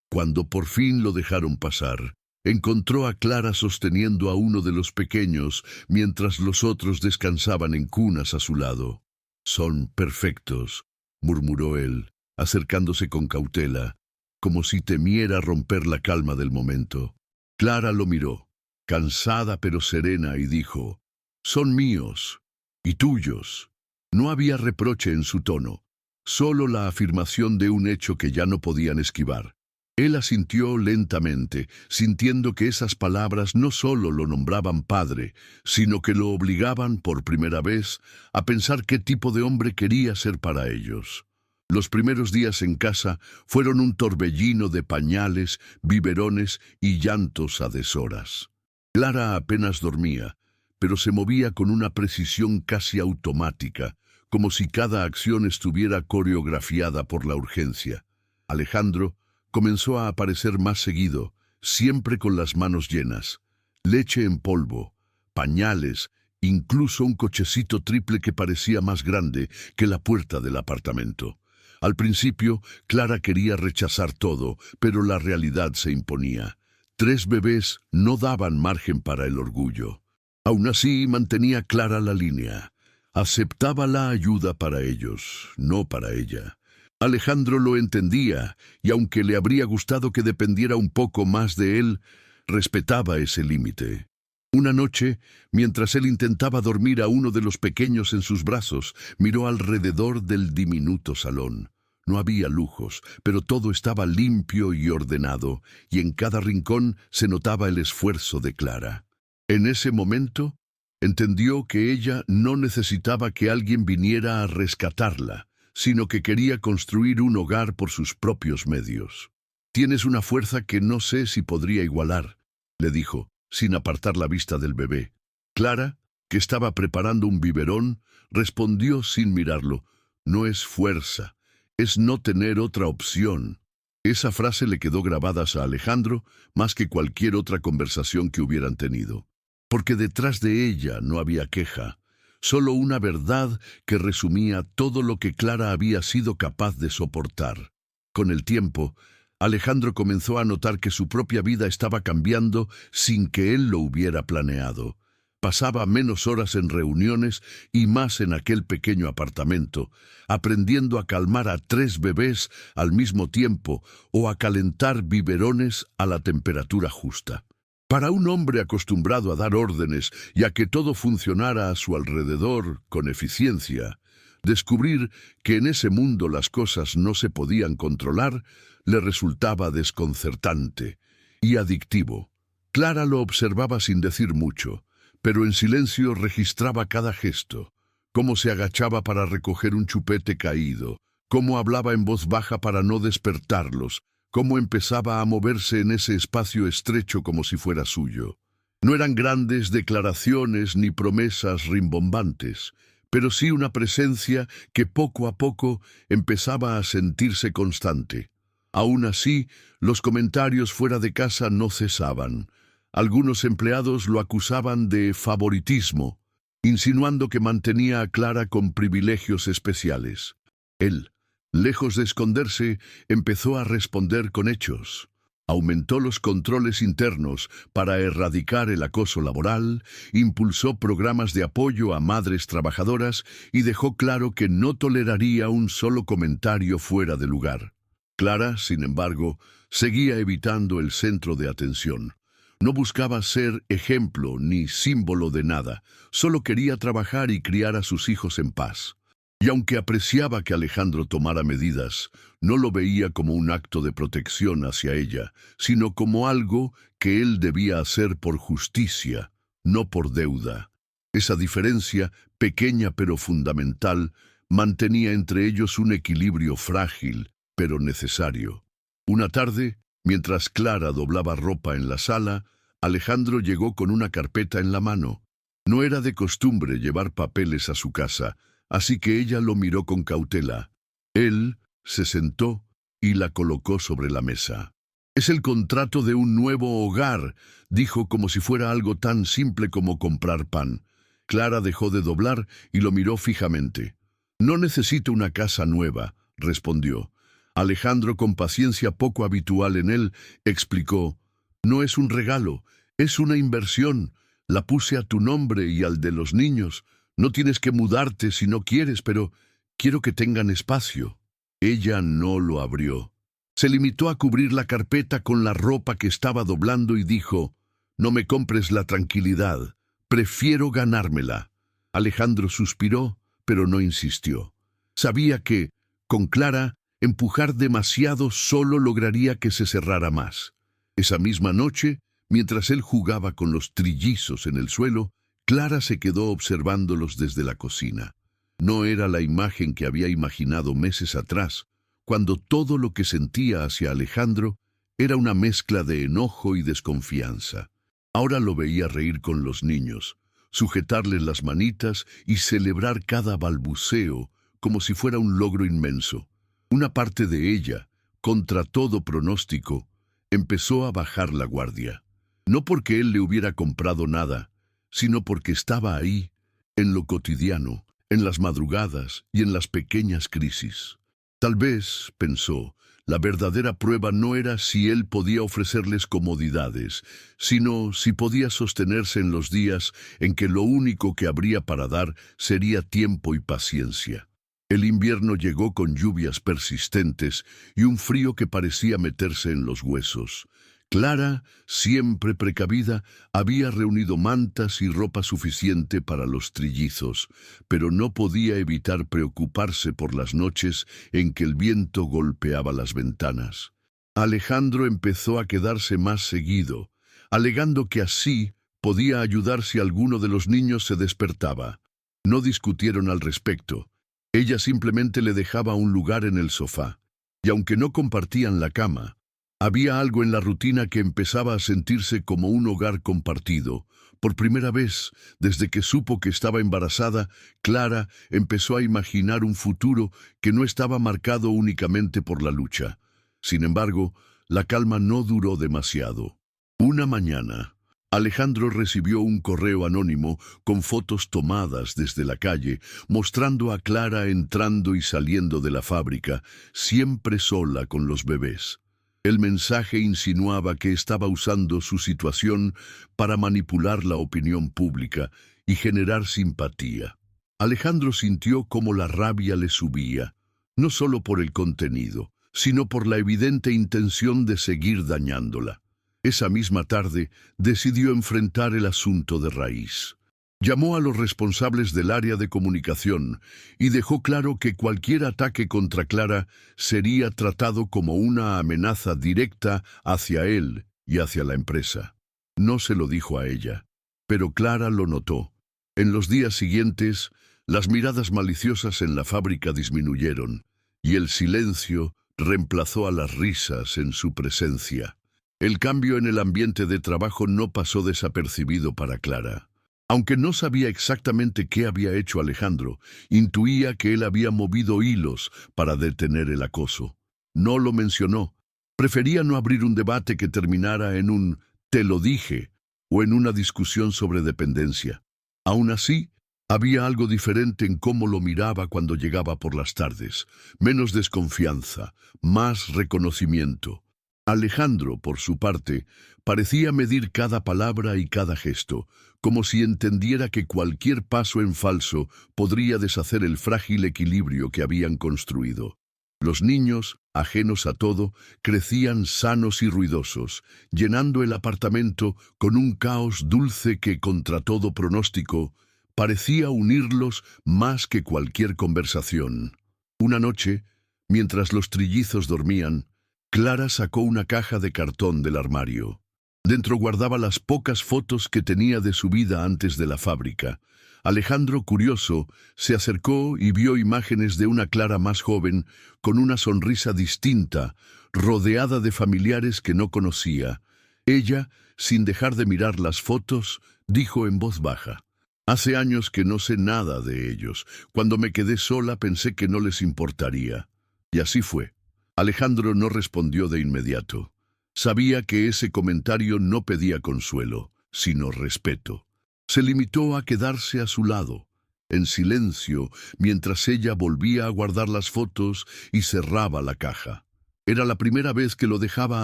Cuando por fin lo dejaron pasar, encontró a Clara sosteniendo a uno de los pequeños mientras los otros descansaban en cunas a su lado. «Son perfectos», murmuró él, acercándose con cautela, como si temiera romper la calma del momento. Clara lo miró, cansada pero serena, y dijo: «Son míos y tuyos». No había reproche en su tono, solo la afirmación de un hecho que ya no podían esquivar. Él asintió lentamente, sintiendo que esas palabras no solo lo nombraban padre, sino que lo obligaban por primera vez a pensar qué tipo de hombre quería ser para ellos. Los primeros días en casa fueron un torbellino de pañales, biberones y llantos a deshoras. Clara apenas dormía, pero se movía con una precisión casi automática, como si cada acción estuviera coreografiada por la urgencia. Alejandro comenzó a aparecer más seguido, siempre con las manos llenas. Leche en polvo, pañales, incluso un cochecito triple que parecía más grande que la puerta del apartamento. Al principio, Clara quería rechazar todo, pero la realidad se imponía. 3 bebés no daban margen para el orgullo. Aún así, mantenía clara la línea. Aceptaba la ayuda para ellos, no para ella. Alejandro lo entendía, y aunque le habría gustado que dependiera un poco más de él, respetaba ese límite. Una noche, mientras él intentaba dormir a uno de los pequeños en sus brazos, miró alrededor del diminuto salón. No había lujos, pero todo estaba limpio y ordenado, y en cada rincón se notaba el esfuerzo de Clara. En ese momento, Entendió que ella no necesitaba que alguien viniera a rescatarla, sino que quería construir un hogar por sus propios medios. «Tienes una fuerza que no sé si podría igualar», le dijo, sin apartar la vista del bebé. Clara, que estaba preparando un biberón, respondió sin mirarlo: «No es fuerza, es no tener otra opción». Esa frase le quedó grabada a Alejandro más que cualquier otra conversación que hubieran tenido. Porque detrás de ella no había queja, solo una verdad que resumía todo lo que Clara había sido capaz de soportar. Con el tiempo, Alejandro comenzó a notar que su propia vida estaba cambiando sin que él lo hubiera planeado. Pasaba menos horas en reuniones y más en aquel pequeño apartamento, aprendiendo a calmar a 3 bebés al mismo tiempo o a calentar biberones a la temperatura justa. Para un hombre acostumbrado a dar órdenes y a que todo funcionara a su alrededor con eficiencia, descubrir que en ese mundo las cosas no se podían controlar le resultaba desconcertante y adictivo. Clara lo observaba sin decir mucho, pero en silencio registraba cada gesto: cómo se agachaba para recoger un chupete caído, cómo hablaba en voz baja para no despertarlos, cómo empezaba a moverse en ese espacio estrecho como si fuera suyo. No eran grandes declaraciones ni promesas rimbombantes, pero sí una presencia que poco a poco empezaba a sentirse constante. Aún así, los comentarios fuera de casa no cesaban. Algunos empleados lo acusaban de favoritismo, insinuando que mantenía a Clara con privilegios especiales. Él, lejos de esconderse, empezó a responder con hechos. Aumentó los controles internos para erradicar el acoso laboral, impulsó programas de apoyo a madres trabajadoras y dejó claro que no toleraría un solo comentario fuera de lugar. Clara, sin embargo, seguía evitando el centro de atención. No buscaba ser ejemplo ni símbolo de nada, solo quería trabajar y criar a sus hijos en paz. Y aunque apreciaba que Alejandro tomara medidas, no lo veía como un acto de protección hacia ella, sino como algo que él debía hacer por justicia, no por deuda. Esa diferencia, pequeña pero fundamental, mantenía entre ellos un equilibrio frágil, pero necesario. Una tarde, mientras Clara doblaba ropa en la sala, Alejandro llegó con una carpeta en la mano. No era de costumbre llevar papeles a su casa, así que ella lo miró con cautela. Él se sentó y la colocó sobre la mesa. «Es el contrato de un nuevo hogar», dijo como si fuera algo tan simple como comprar pan. Clara dejó de doblar y lo miró fijamente. «No necesito una casa nueva», respondió. Alejandro, con paciencia poco habitual en él, explicó: «No es un regalo, es una inversión. La puse a tu nombre y al de los niños. No tienes que mudarte si no quieres, pero quiero que tengan espacio». Ella no lo abrió. Se limitó a cubrir la carpeta con la ropa que estaba doblando y dijo: «No me compres la tranquilidad, prefiero ganármela». Alejandro suspiró, pero no insistió. Sabía que, con Clara, empujar demasiado solo lograría que se cerrara más. Esa misma noche, mientras él jugaba con los trillizos en el suelo, Clara se quedó observándolos desde la cocina. No era la imagen que había imaginado meses atrás, cuando todo lo que sentía hacia Alejandro era una mezcla de enojo y desconfianza. Ahora lo veía reír con los niños, sujetarles las manitas y celebrar cada balbuceo como si fuera un logro inmenso. Una parte de ella, contra todo pronóstico, empezó a bajar la guardia. No porque él le hubiera comprado nada, sino porque estaba ahí, en lo cotidiano, en las madrugadas y en las pequeñas crisis. Tal vez, pensó, la verdadera prueba no era si él podía ofrecerles comodidades, sino si podía sostenerse en los días en que lo único que habría para dar sería tiempo y paciencia. El invierno llegó con lluvias persistentes y un frío que parecía meterse en los huesos. Clara, siempre precavida, había reunido mantas y ropa suficiente para los trillizos, pero no podía evitar preocuparse por las noches en que el viento golpeaba las ventanas. Alejandro empezó a quedarse más seguido, alegando que así podía ayudar si alguno de los niños se despertaba. No discutieron al respecto. Ella simplemente le dejaba un lugar en el sofá. Y aunque no compartían la cama, había algo en la rutina que empezaba a sentirse como un hogar compartido. Por primera vez, desde que supo que estaba embarazada, Clara empezó a imaginar un futuro que no estaba marcado únicamente por la lucha. Sin embargo, la calma no duró demasiado. Una mañana, Alejandro recibió un correo anónimo con fotos tomadas desde la calle, mostrando a Clara entrando y saliendo de la fábrica, siempre sola con los bebés. El mensaje insinuaba que estaba usando su situación para manipular la opinión pública y generar simpatía. Alejandro sintió cómo la rabia le subía, no solo por el contenido, sino por la evidente intención de seguir dañándola. Esa misma tarde decidió enfrentar el asunto de raíz. Llamó a los responsables del área de comunicación y dejó claro que cualquier ataque contra Clara sería tratado como una amenaza directa hacia él y hacia la empresa. No se lo dijo a ella, pero Clara lo notó. En los días siguientes, las miradas maliciosas en la fábrica disminuyeron y el silencio reemplazó a las risas en su presencia. El cambio en el ambiente de trabajo no pasó desapercibido para Clara. Aunque no sabía exactamente qué había hecho Alejandro, intuía que él había movido hilos para detener el acoso. No lo mencionó. Prefería no abrir un debate que terminara en un «te lo dije» o en una discusión sobre dependencia. Aún así, había algo diferente en cómo lo miraba cuando llegaba por las tardes. Menos desconfianza, más reconocimiento. Alejandro, por su parte, parecía medir cada palabra y cada gesto, como si entendiera que cualquier paso en falso podría deshacer el frágil equilibrio que habían construido. Los niños, ajenos a todo, crecían sanos y ruidosos, llenando el apartamento con un caos dulce que, contra todo pronóstico, parecía unirlos más que cualquier conversación. Una noche, mientras los trillizos dormían, Clara sacó una caja de cartón del armario. Dentro guardaba las pocas fotos que tenía de su vida antes de la fábrica. Alejandro, curioso, se acercó y vio imágenes de una Clara más joven, con una sonrisa distinta, rodeada de familiares que no conocía. Ella, sin dejar de mirar las fotos, dijo en voz baja: «Hace años que no sé nada de ellos. Cuando me quedé sola pensé que no les importaría». Y así fue. Alejandro no respondió de inmediato. Sabía que ese comentario no pedía consuelo, sino respeto. Se limitó a quedarse a su lado, en silencio, mientras ella volvía a guardar las fotos y cerraba la caja. Era la primera vez que lo dejaba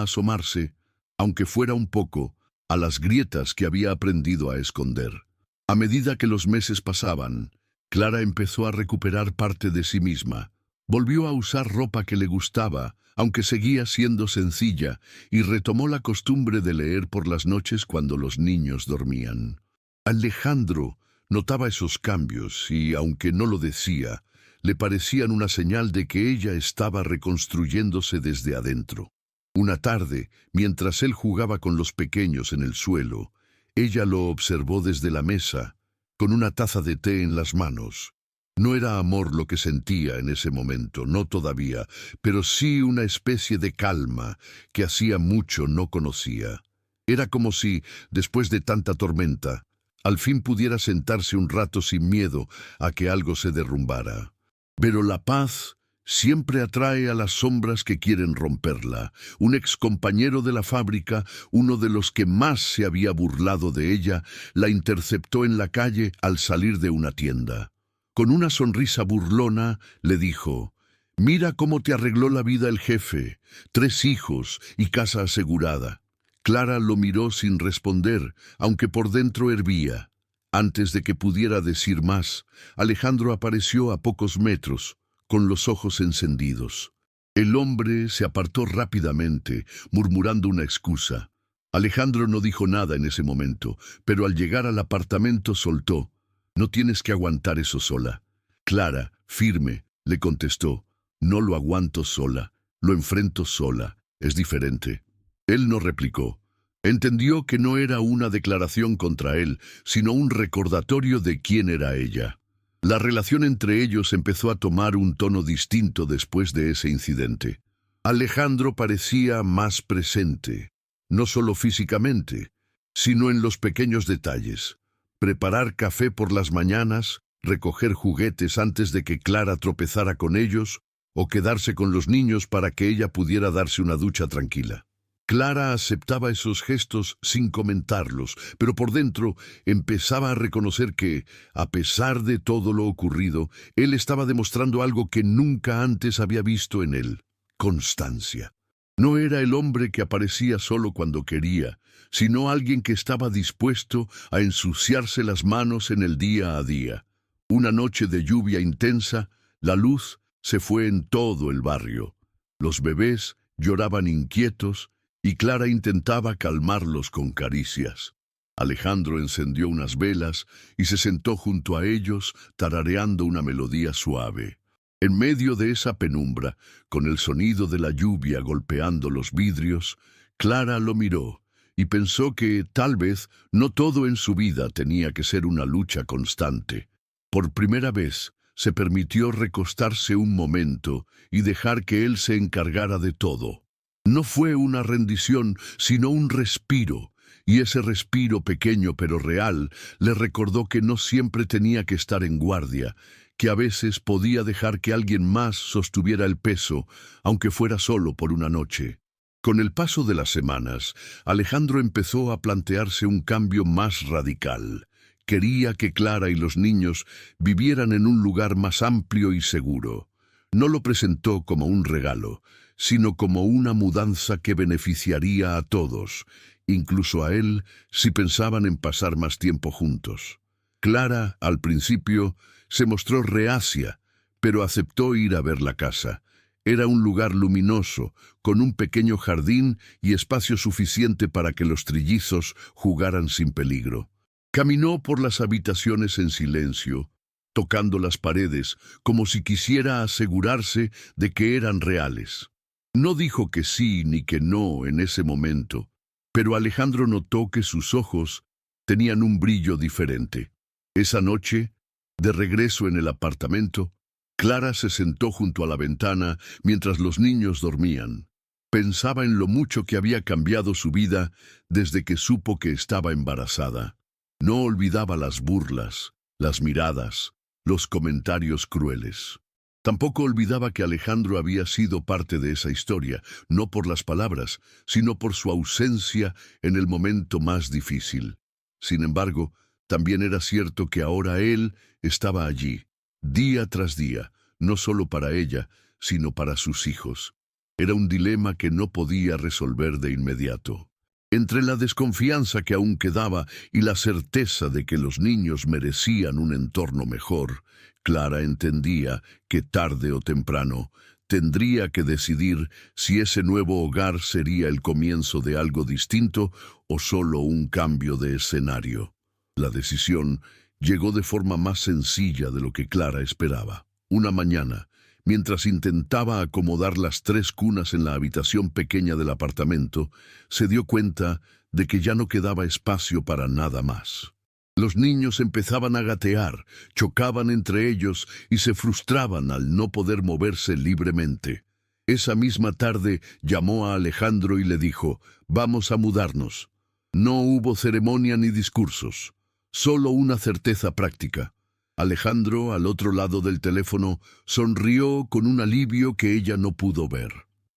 asomarse, aunque fuera un poco, a las grietas que había aprendido a esconder. A medida que los meses pasaban, Clara empezó a recuperar parte de sí misma. Volvió a usar ropa que le gustaba, aunque seguía siendo sencilla, y retomó la costumbre de leer por las noches cuando los niños dormían. Alejandro notaba esos cambios y, aunque no lo decía, le parecían una señal de que ella estaba reconstruyéndose desde adentro. Una tarde, mientras él jugaba con los pequeños en el suelo, ella lo observó desde la mesa, con una taza de té en las manos. No era amor lo que sentía en ese momento, no todavía, pero sí una especie de calma que hacía mucho no conocía. Era como si, después de tanta tormenta, al fin pudiera sentarse un rato sin miedo a que algo se derrumbara. Pero la paz siempre atrae a las sombras que quieren romperla. Un excompañero de la fábrica, uno de los que más se había burlado de ella, la interceptó en la calle al salir de una tienda. Con una sonrisa burlona, le dijo: «Mira cómo te arregló la vida el jefe, 3 hijos y casa asegurada». Clara lo miró sin responder, aunque por dentro hervía. Antes de que pudiera decir más, Alejandro apareció a pocos metros, con los ojos encendidos. El hombre se apartó rápidamente, murmurando una excusa. Alejandro no dijo nada en ese momento, pero al llegar al apartamento soltó: «No tienes que aguantar eso sola». Clara, firme, le contestó: «No lo aguanto sola, lo enfrento sola, es diferente». Él no replicó. Entendió que no era una declaración contra él, sino un recordatorio de quién era ella. La relación entre ellos empezó a tomar un tono distinto después de ese incidente. Alejandro parecía más presente, no solo físicamente, sino en los pequeños detalles. Preparar café por las mañanas, recoger juguetes antes de que Clara tropezara con ellos, o quedarse con los niños para que ella pudiera darse una ducha tranquila. Clara aceptaba esos gestos sin comentarlos, pero por dentro empezaba a reconocer que, a pesar de todo lo ocurrido, él estaba demostrando algo que nunca antes había visto en él: constancia. No era el hombre que aparecía solo cuando quería, sino alguien que estaba dispuesto a ensuciarse las manos en el día a día. Una noche de lluvia intensa, la luz se fue en todo el barrio. Los bebés lloraban inquietos, y Clara intentaba calmarlos con caricias. Alejandro encendió unas velas y se sentó junto a ellos, tarareando una melodía suave. En medio de esa penumbra, con el sonido de la lluvia golpeando los vidrios, Clara lo miró y pensó que, tal vez, no todo en su vida tenía que ser una lucha constante. Por primera vez, se permitió recostarse un momento y dejar que él se encargara de todo. No fue una rendición, sino un respiro, y ese respiro pequeño pero real le recordó que no siempre tenía que estar en guardia, que a veces podía dejar que alguien más sostuviera el peso, aunque fuera solo por una noche. Con el paso de las semanas, Alejandro empezó a plantearse un cambio más radical. Quería que Clara y los niños vivieran en un lugar más amplio y seguro. No lo presentó como un regalo, sino como una mudanza que beneficiaría a todos, incluso a él, si pensaban en pasar más tiempo juntos. Clara, al principio, se mostró reacia, pero aceptó ir a ver la casa. Era un lugar luminoso, con un pequeño jardín y espacio suficiente para que los trillizos jugaran sin peligro. Caminó por las habitaciones en silencio, tocando las paredes, como si quisiera asegurarse de que eran reales. No dijo que sí ni que no en ese momento, pero Alejandro notó que sus ojos tenían un brillo diferente. Esa noche, de regreso en el apartamento, Clara se sentó junto a la ventana mientras los niños dormían. Pensaba en lo mucho que había cambiado su vida desde que supo que estaba embarazada. No olvidaba las burlas, las miradas, los comentarios crueles. Tampoco olvidaba que Alejandro había sido parte de esa historia, no por las palabras, sino por su ausencia en el momento más difícil. Sin embargo, también era cierto que ahora él estaba allí, día tras día, no solo para ella, sino para sus hijos. Era un dilema que no podía resolver de inmediato. Entre la desconfianza que aún quedaba y la certeza de que los niños merecían un entorno mejor, Clara entendía que tarde o temprano tendría que decidir si ese nuevo hogar sería el comienzo de algo distinto o solo un cambio de escenario. La decisión llegó de forma más sencilla de lo que Clara esperaba. Una mañana, mientras intentaba acomodar las 3 cunas en la habitación pequeña del apartamento, se dio cuenta de que ya no quedaba espacio para nada más. Los niños empezaban a gatear, chocaban entre ellos y se frustraban al no poder moverse libremente. Esa misma tarde llamó a Alejandro y le dijo: «Vamos a mudarnos». No hubo ceremonia ni discursos, solo una certeza práctica. Alejandro, al otro lado del teléfono, sonrió con un alivio que ella no pudo ver.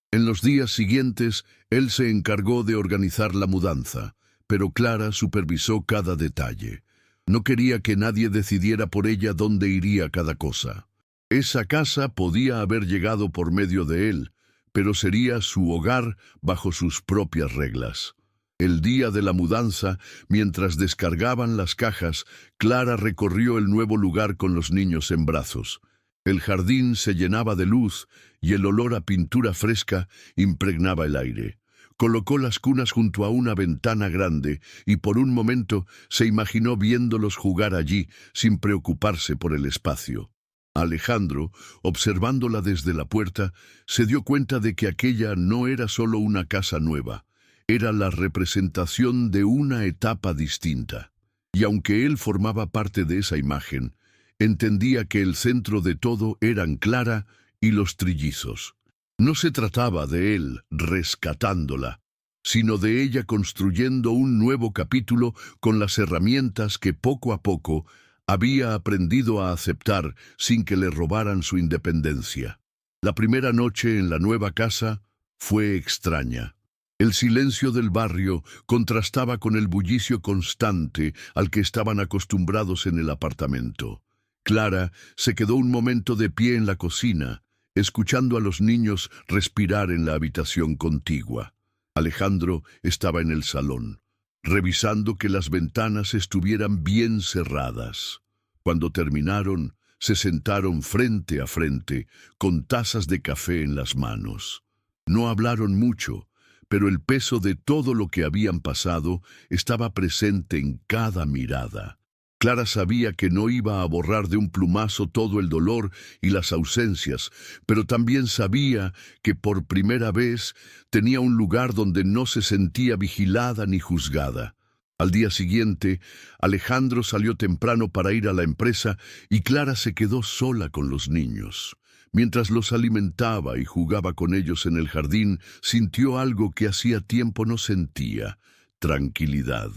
En los días siguientes, él se encargó de organizar la mudanza, pero Clara supervisó cada detalle. No quería que nadie decidiera por ella dónde iría cada cosa. Esa casa podía haber llegado por medio de él, pero sería su hogar bajo sus propias reglas. El día de la mudanza, mientras descargaban las cajas, Clara recorrió el nuevo lugar con los niños en brazos. El jardín se llenaba de luz y el olor a pintura fresca impregnaba el aire. Colocó las cunas junto a una ventana grande y por un momento se imaginó viéndolos jugar allí sin preocuparse por el espacio. Alejandro, observándola desde la puerta, se dio cuenta de que aquella no era solo una casa nueva. Era la representación de una etapa distinta. Y aunque él formaba parte de esa imagen, entendía que el centro de todo eran Clara y los trillizos. No se trataba de él rescatándola, sino de ella construyendo un nuevo capítulo con las herramientas que poco a poco había aprendido a aceptar sin que le robaran su independencia. La primera noche en la nueva casa fue extraña. El silencio del barrio contrastaba con el bullicio constante al que estaban acostumbrados en el apartamento. Clara se quedó un momento de pie en la cocina, escuchando a los niños respirar en la habitación contigua. Alejandro estaba en el salón, revisando que las ventanas estuvieran bien cerradas. Cuando terminaron, se sentaron frente a frente, con tazas de café en las manos. No hablaron mucho, pero el peso de todo lo que habían pasado estaba presente en cada mirada. Clara sabía que no iba a borrar de un plumazo todo el dolor y las ausencias, pero también sabía que por primera vez tenía un lugar donde no se sentía vigilada ni juzgada. Al día siguiente, Alejandro salió temprano para ir a la empresa y Clara se quedó sola con los niños. Mientras los alimentaba y jugaba con ellos en el jardín, sintió algo que hacía tiempo no sentía: tranquilidad.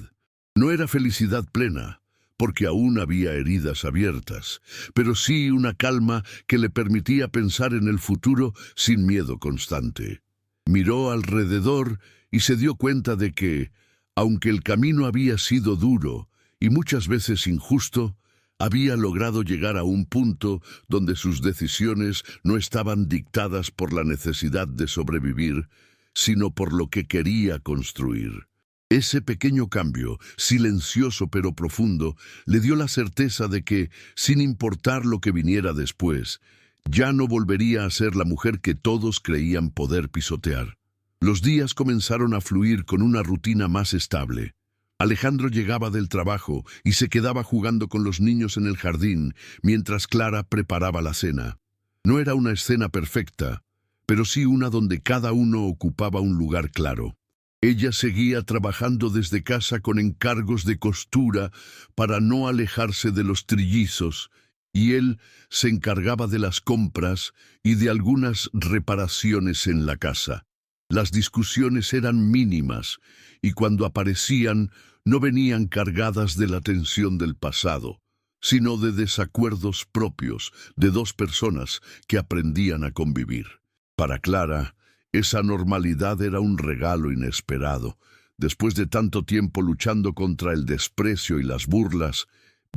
No era felicidad plena, porque aún había heridas abiertas, pero sí una calma que le permitía pensar en el futuro sin miedo constante. Miró alrededor y se dio cuenta de que, aunque el camino había sido duro y muchas veces injusto, había logrado llegar a un punto donde sus decisiones no estaban dictadas por la necesidad de sobrevivir, sino por lo que quería construir. Ese pequeño cambio, silencioso pero profundo, le dio la certeza de que, sin importar lo que viniera después, ya no volvería a ser la mujer que todos creían poder pisotear. Los días comenzaron a fluir con una rutina más estable. Alejandro llegaba del trabajo y se quedaba jugando con los niños en el jardín mientras Clara preparaba la cena. No era una escena perfecta, pero sí una donde cada uno ocupaba un lugar claro. Ella seguía trabajando desde casa con encargos de costura para no alejarse de los trillizos, y él se encargaba de las compras y de algunas reparaciones en la casa. Las discusiones eran mínimas, y cuando aparecían, no venían cargadas de la tensión del pasado, sino de desacuerdos propios de dos personas que aprendían a convivir. Para Clara, esa normalidad era un regalo inesperado. Después de tanto tiempo luchando contra el desprecio y las burlas,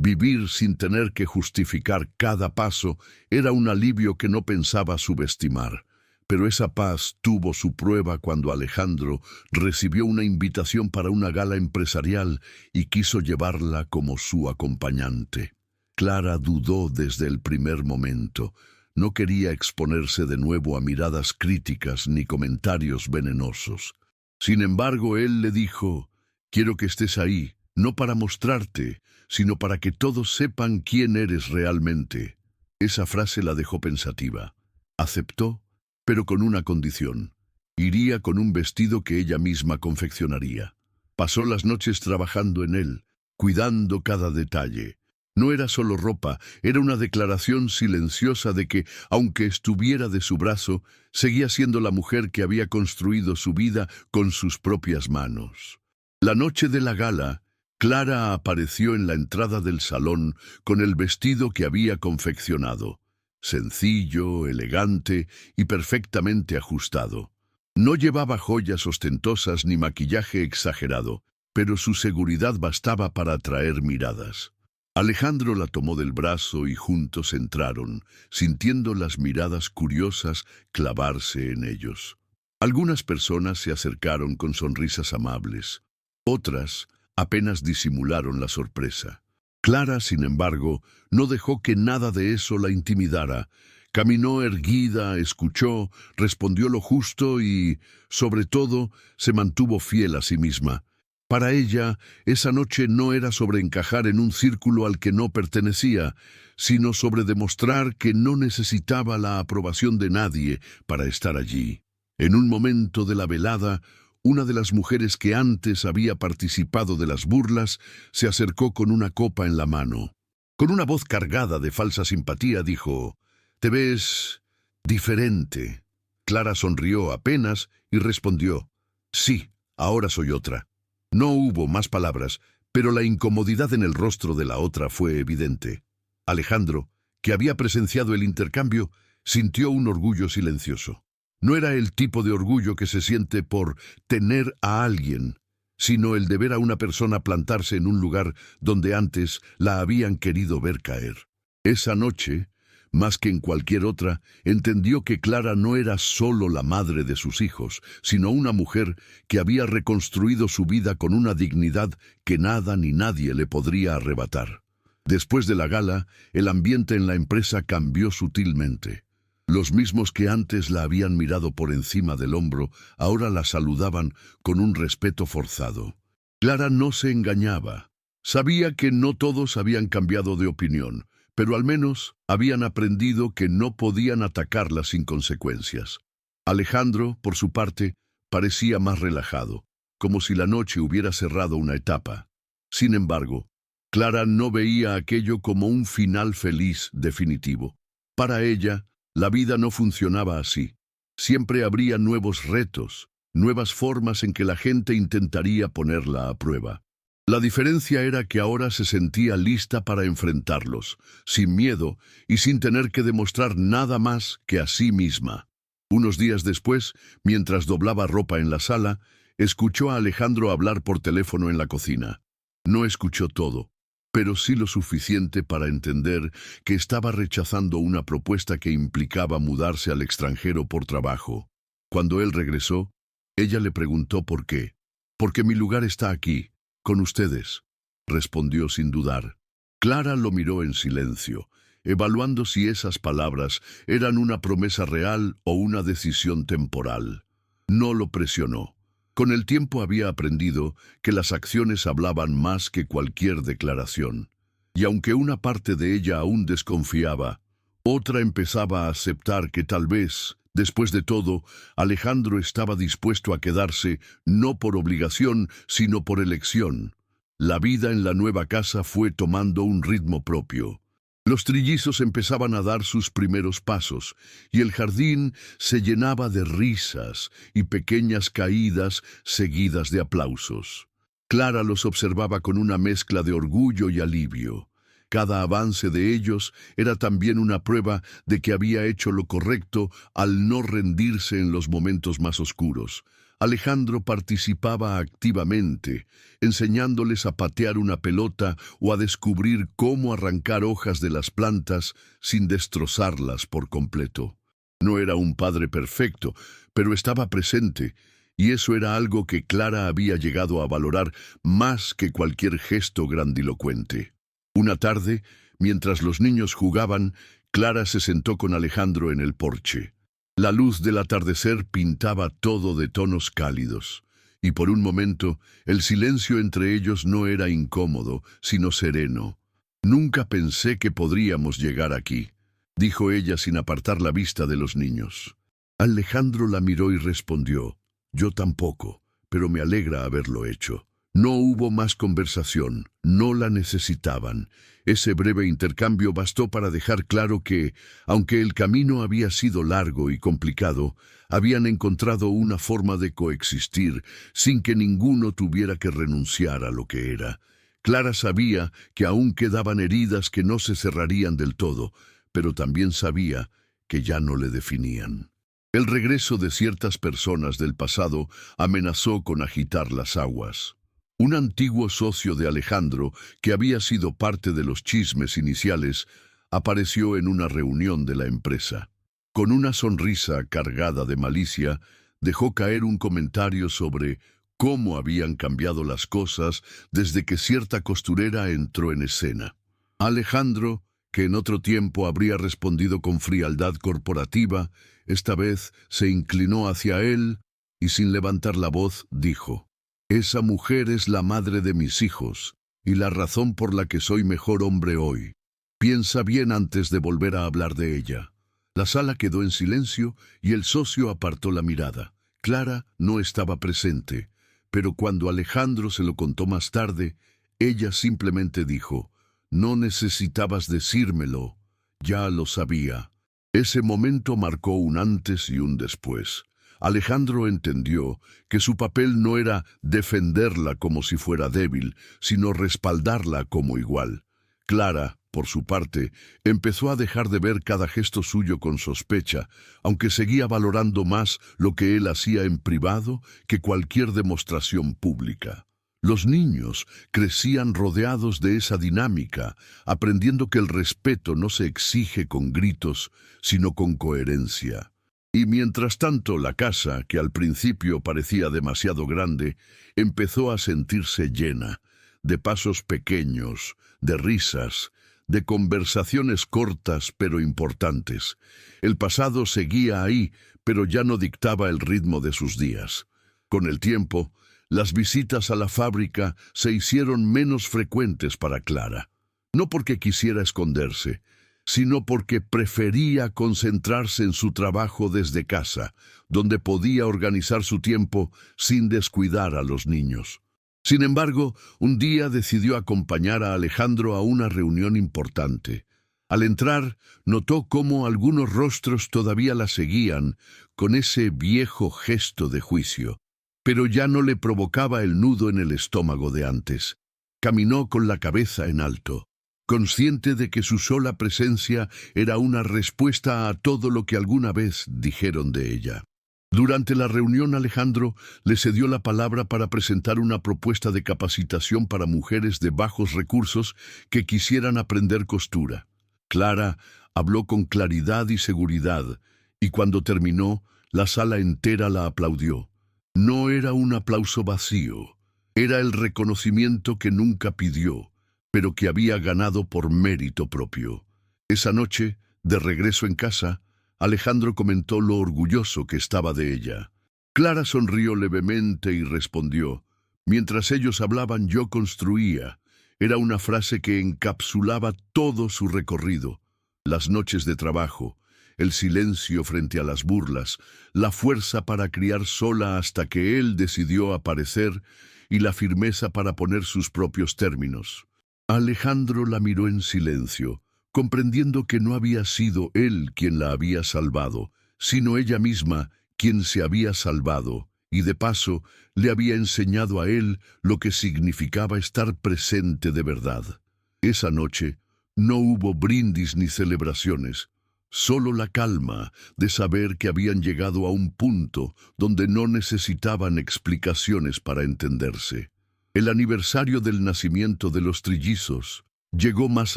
vivir sin tener que justificar cada paso era un alivio que no pensaba subestimar. Pero esa paz tuvo su prueba cuando Alejandro recibió una invitación para una gala empresarial y quiso llevarla como su acompañante. Clara dudó desde el primer momento. No quería exponerse de nuevo a miradas críticas ni comentarios venenosos. Sin embargo, él le dijo: «Quiero que estés ahí, no para mostrarte, sino para que todos sepan quién eres realmente». Esa frase la dejó pensativa. Aceptó, pero con una condición: iría con un vestido que ella misma confeccionaría. Pasó las noches trabajando en él, cuidando cada detalle. No era solo ropa, era una declaración silenciosa de que, aunque estuviera de su brazo, seguía siendo la mujer que había construido su vida con sus propias manos. La noche de la gala, Clara apareció en la entrada del salón con el vestido que había confeccionado. Sencillo, elegante y perfectamente ajustado. No llevaba joyas ostentosas ni maquillaje exagerado, pero su seguridad bastaba para atraer miradas. Alejandro la tomó del brazo y juntos entraron, sintiendo las miradas curiosas clavarse en ellos. Algunas personas se acercaron con sonrisas amables. Otras apenas disimularon la sorpresa. Clara, sin embargo, no dejó que nada de eso la intimidara. Caminó erguida, escuchó, respondió lo justo y, sobre todo, se mantuvo fiel a sí misma. Para ella, esa noche no era sobre encajar en un círculo al que no pertenecía, sino sobre demostrar que no necesitaba la aprobación de nadie para estar allí. En un momento de la velada, Una de las mujeres que antes había participado de las burlas se acercó con una copa en la mano. Con una voz cargada de falsa simpatía dijo: «Te ves diferente». Clara sonrió apenas y respondió: «Sí, ahora soy otra». No hubo más palabras, pero la incomodidad en el rostro de la otra fue evidente. Alejandro, que había presenciado el intercambio, sintió un orgullo silencioso. No era el tipo de orgullo que se siente por tener a alguien, sino el de ver a una persona plantarse en un lugar donde antes la habían querido ver caer. Esa noche, más que en cualquier otra, entendió que Clara no era solo la madre de sus hijos, sino una mujer que había reconstruido su vida con una dignidad que nada ni nadie le podría arrebatar. Después de la gala, el ambiente en la empresa cambió sutilmente. Los mismos que antes la habían mirado por encima del hombro, ahora la saludaban con un respeto forzado. Clara no se engañaba. Sabía que no todos habían cambiado de opinión, pero al menos habían aprendido que no podían atacarla sin consecuencias. Alejandro, por su parte, parecía más relajado, como si la noche hubiera cerrado una etapa. Sin embargo, Clara no veía aquello como un final feliz definitivo. Para ella, la vida no funcionaba así. Siempre habría nuevos retos, nuevas formas en que la gente intentaría ponerla a prueba. La diferencia era que ahora se sentía lista para enfrentarlos, sin miedo y sin tener que demostrar nada más que a sí misma. Unos días después, mientras doblaba ropa en la sala, escuchó a Alejandro hablar por teléfono en la cocina. No escuchó todo, pero sí lo suficiente para entender que estaba rechazando una propuesta que implicaba mudarse al extranjero por trabajo. Cuando él regresó, ella le preguntó por qué. «Porque mi lugar está aquí, con ustedes», respondió sin dudar. Clara lo miró en silencio, evaluando si esas palabras eran una promesa real o una decisión temporal. No lo presionó. Con el tiempo había aprendido que las acciones hablaban más que cualquier declaración. Y aunque una parte de ella aún desconfiaba, otra empezaba a aceptar que tal vez, después de todo, Alejandro estaba dispuesto a quedarse no por obligación, sino por elección. La vida en la nueva casa fue tomando un ritmo propio. Los trillizos empezaban a dar sus primeros pasos, y el jardín se llenaba de risas y pequeñas caídas seguidas de aplausos. Clara los observaba con una mezcla de orgullo y alivio. Cada avance de ellos era también una prueba de que había hecho lo correcto al no rendirse en los momentos más oscuros. Alejandro participaba activamente, enseñándoles a patear una pelota o a descubrir cómo arrancar hojas de las plantas sin destrozarlas por completo. No era un padre perfecto, pero estaba presente, y eso era algo que Clara había llegado a valorar más que cualquier gesto grandilocuente. Una tarde, mientras los niños jugaban, Clara se sentó con Alejandro en el porche. La luz del atardecer pintaba todo de tonos cálidos, y por un momento el silencio entre ellos no era incómodo, sino sereno. «Nunca pensé que podríamos llegar aquí», dijo ella sin apartar la vista de los niños. Alejandro la miró y respondió: «Yo tampoco, pero me alegra haberlo hecho». No hubo más conversación, no la necesitaban. Ese breve intercambio bastó para dejar claro que, aunque el camino había sido largo y complicado, habían encontrado una forma de coexistir sin que ninguno tuviera que renunciar a lo que era. Clara sabía que aún quedaban heridas que no se cerrarían del todo, pero también sabía que ya no le definían. El regreso de ciertas personas del pasado amenazó con agitar las aguas. Un antiguo socio de Alejandro, que había sido parte de los chismes iniciales, apareció en una reunión de la empresa. Con una sonrisa cargada de malicia, dejó caer un comentario sobre cómo habían cambiado las cosas desde que cierta costurera entró en escena. Alejandro, que en otro tiempo habría respondido con frialdad corporativa, esta vez se inclinó hacia él y sin levantar la voz dijo: «Esa mujer es la madre de mis hijos y la razón por la que soy mejor hombre hoy. Piensa bien antes de volver a hablar de ella». La sala quedó en silencio y el socio apartó la mirada. Clara no estaba presente, pero cuando Alejandro se lo contó más tarde, ella simplemente dijo: «No necesitabas decírmelo, ya lo sabía». Ese momento marcó un antes y un después. Alejandro entendió que su papel no era defenderla como si fuera débil, sino respaldarla como igual. Clara, por su parte, empezó a dejar de ver cada gesto suyo con sospecha, aunque seguía valorando más lo que él hacía en privado que cualquier demostración pública. Los niños crecían rodeados de esa dinámica, aprendiendo que el respeto no se exige con gritos, sino con coherencia. Y mientras tanto, la casa, que al principio parecía demasiado grande, empezó a sentirse llena, de pasos pequeños, de risas, de conversaciones cortas pero importantes. El pasado seguía ahí, pero ya no dictaba el ritmo de sus días. Con el tiempo, las visitas a la fábrica se hicieron menos frecuentes para Clara. No porque quisiera esconderse, sino porque prefería concentrarse en su trabajo desde casa, donde podía organizar su tiempo sin descuidar a los niños. Sin embargo, un día decidió acompañar a Alejandro a una reunión importante. Al entrar, notó cómo algunos rostros todavía la seguían con ese viejo gesto de juicio, pero ya no le provocaba el nudo en el estómago de antes. Caminó con la cabeza en alto, consciente de que su sola presencia era una respuesta a todo lo que alguna vez dijeron de ella. Durante la reunión, Alejandro le cedió la palabra para presentar una propuesta de capacitación para mujeres de bajos recursos que quisieran aprender costura. Clara habló con claridad y seguridad, y cuando terminó, la sala entera la aplaudió. No era un aplauso vacío, era el reconocimiento que nunca pidió, pero que había ganado por mérito propio. Esa noche, de regreso en casa, Alejandro comentó lo orgulloso que estaba de ella. Clara sonrió levemente y respondió: «Mientras ellos hablaban, yo construía». Era una frase que encapsulaba todo su recorrido: las noches de trabajo, el silencio frente a las burlas, la fuerza para criar sola hasta que él decidió aparecer y la firmeza para poner sus propios términos. Alejandro la miró en silencio, comprendiendo que no había sido él quien la había salvado, sino ella misma quien se había salvado, y de paso le había enseñado a él lo que significaba estar presente de verdad. Esa noche no hubo brindis ni celebraciones, solo la calma de saber que habían llegado a un punto donde no necesitaban explicaciones para entenderse. El aniversario del nacimiento de los trillizos llegó más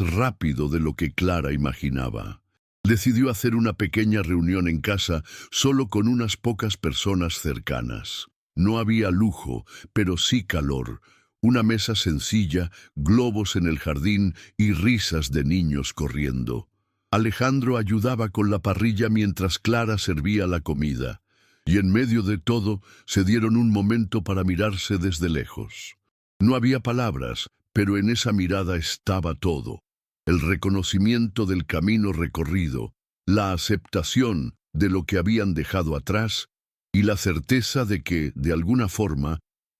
rápido de lo que Clara imaginaba. Decidió hacer una pequeña reunión en casa solo con unas pocas personas cercanas. No había lujo, pero sí calor. Una mesa sencilla, globos en el jardín y risas de niños corriendo. Alejandro ayudaba con la parrilla mientras Clara servía la comida, y en medio de todo se dieron un momento para mirarse desde lejos. No había palabras, pero en esa mirada estaba todo: el reconocimiento del camino recorrido, la aceptación de lo que habían dejado atrás y la certeza de que, de alguna forma,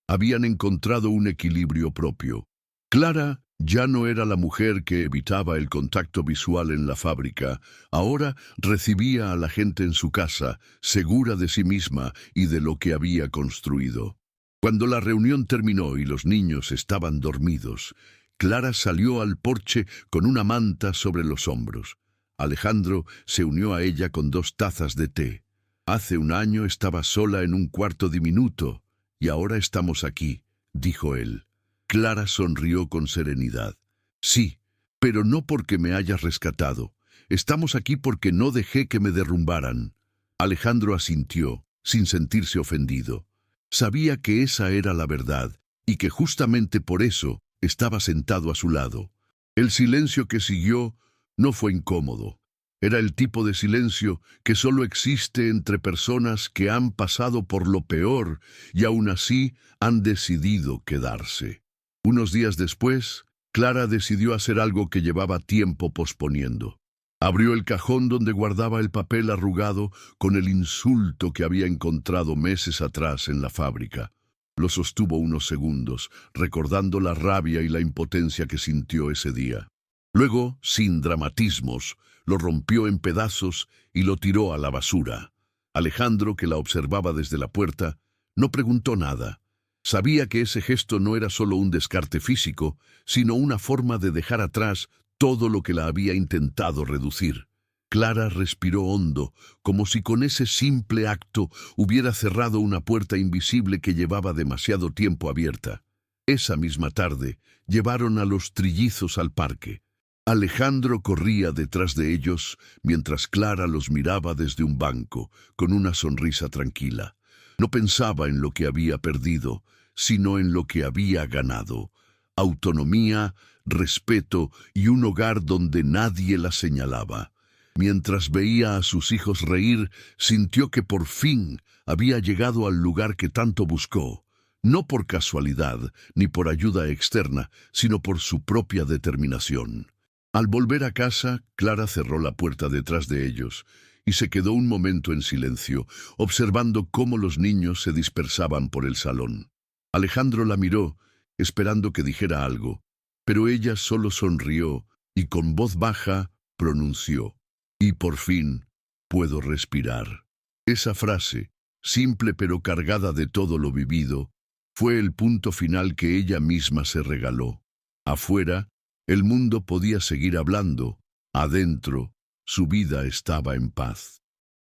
habían encontrado un equilibrio propio. Clara ya no era la mujer que evitaba el contacto visual en la fábrica. Ahora recibía a la gente en su casa, segura de sí misma y de lo que había construido. Cuando la reunión terminó y los niños estaban dormidos, Clara salió al porche con una manta sobre los hombros. Alejandro se unió a ella con 2 tazas de té. «Hace un año estaba sola en un cuarto diminuto, y ahora estamos aquí», dijo él. Clara sonrió con serenidad. «Sí, pero no porque me hayas rescatado. Estamos aquí porque no dejé que me derrumbaran». Alejandro asintió, sin sentirse ofendido. Sabía que esa era la verdad, y que justamente por eso estaba sentado a su lado. El silencio que siguió no fue incómodo. Era el tipo de silencio que solo existe entre personas que han pasado por lo peor y aún así han decidido quedarse. Unos días después, Clara decidió hacer algo que llevaba tiempo posponiendo. Abrió el cajón donde guardaba el papel arrugado con el insulto que había encontrado meses atrás en la fábrica. Lo sostuvo unos segundos, recordando la rabia y la impotencia que sintió ese día. Luego, sin dramatismos, lo rompió en pedazos y lo tiró a la basura. Alejandro, que la observaba desde la puerta, no preguntó nada. Sabía que ese gesto no era solo un descarte físico, sino una forma de dejar atrás todo lo que la había intentado reducir. Clara respiró hondo, como si con ese simple acto hubiera cerrado una puerta invisible que llevaba demasiado tiempo abierta. Esa misma tarde, llevaron a los trillizos al parque. Alejandro corría detrás de ellos, mientras Clara los miraba desde un banco, con una sonrisa tranquila. No pensaba en lo que había perdido, sino en lo que había ganado: autonomía, respeto y un hogar donde nadie la señalaba. Mientras veía a sus hijos reír, sintió que por fin había llegado al lugar que tanto buscó, no por casualidad ni por ayuda externa, sino por su propia determinación. Al volver a casa, Clara cerró la puerta detrás de ellos y se quedó un momento en silencio, observando cómo los niños se dispersaban por el salón. Alejandro la miró, esperando que dijera algo, pero ella solo sonrió y con voz baja pronunció: «Y por fin puedo respirar». Esa frase, simple pero cargada de todo lo vivido, fue el punto final que ella misma se regaló. Afuera, el mundo podía seguir hablando. Adentro, su vida estaba en paz.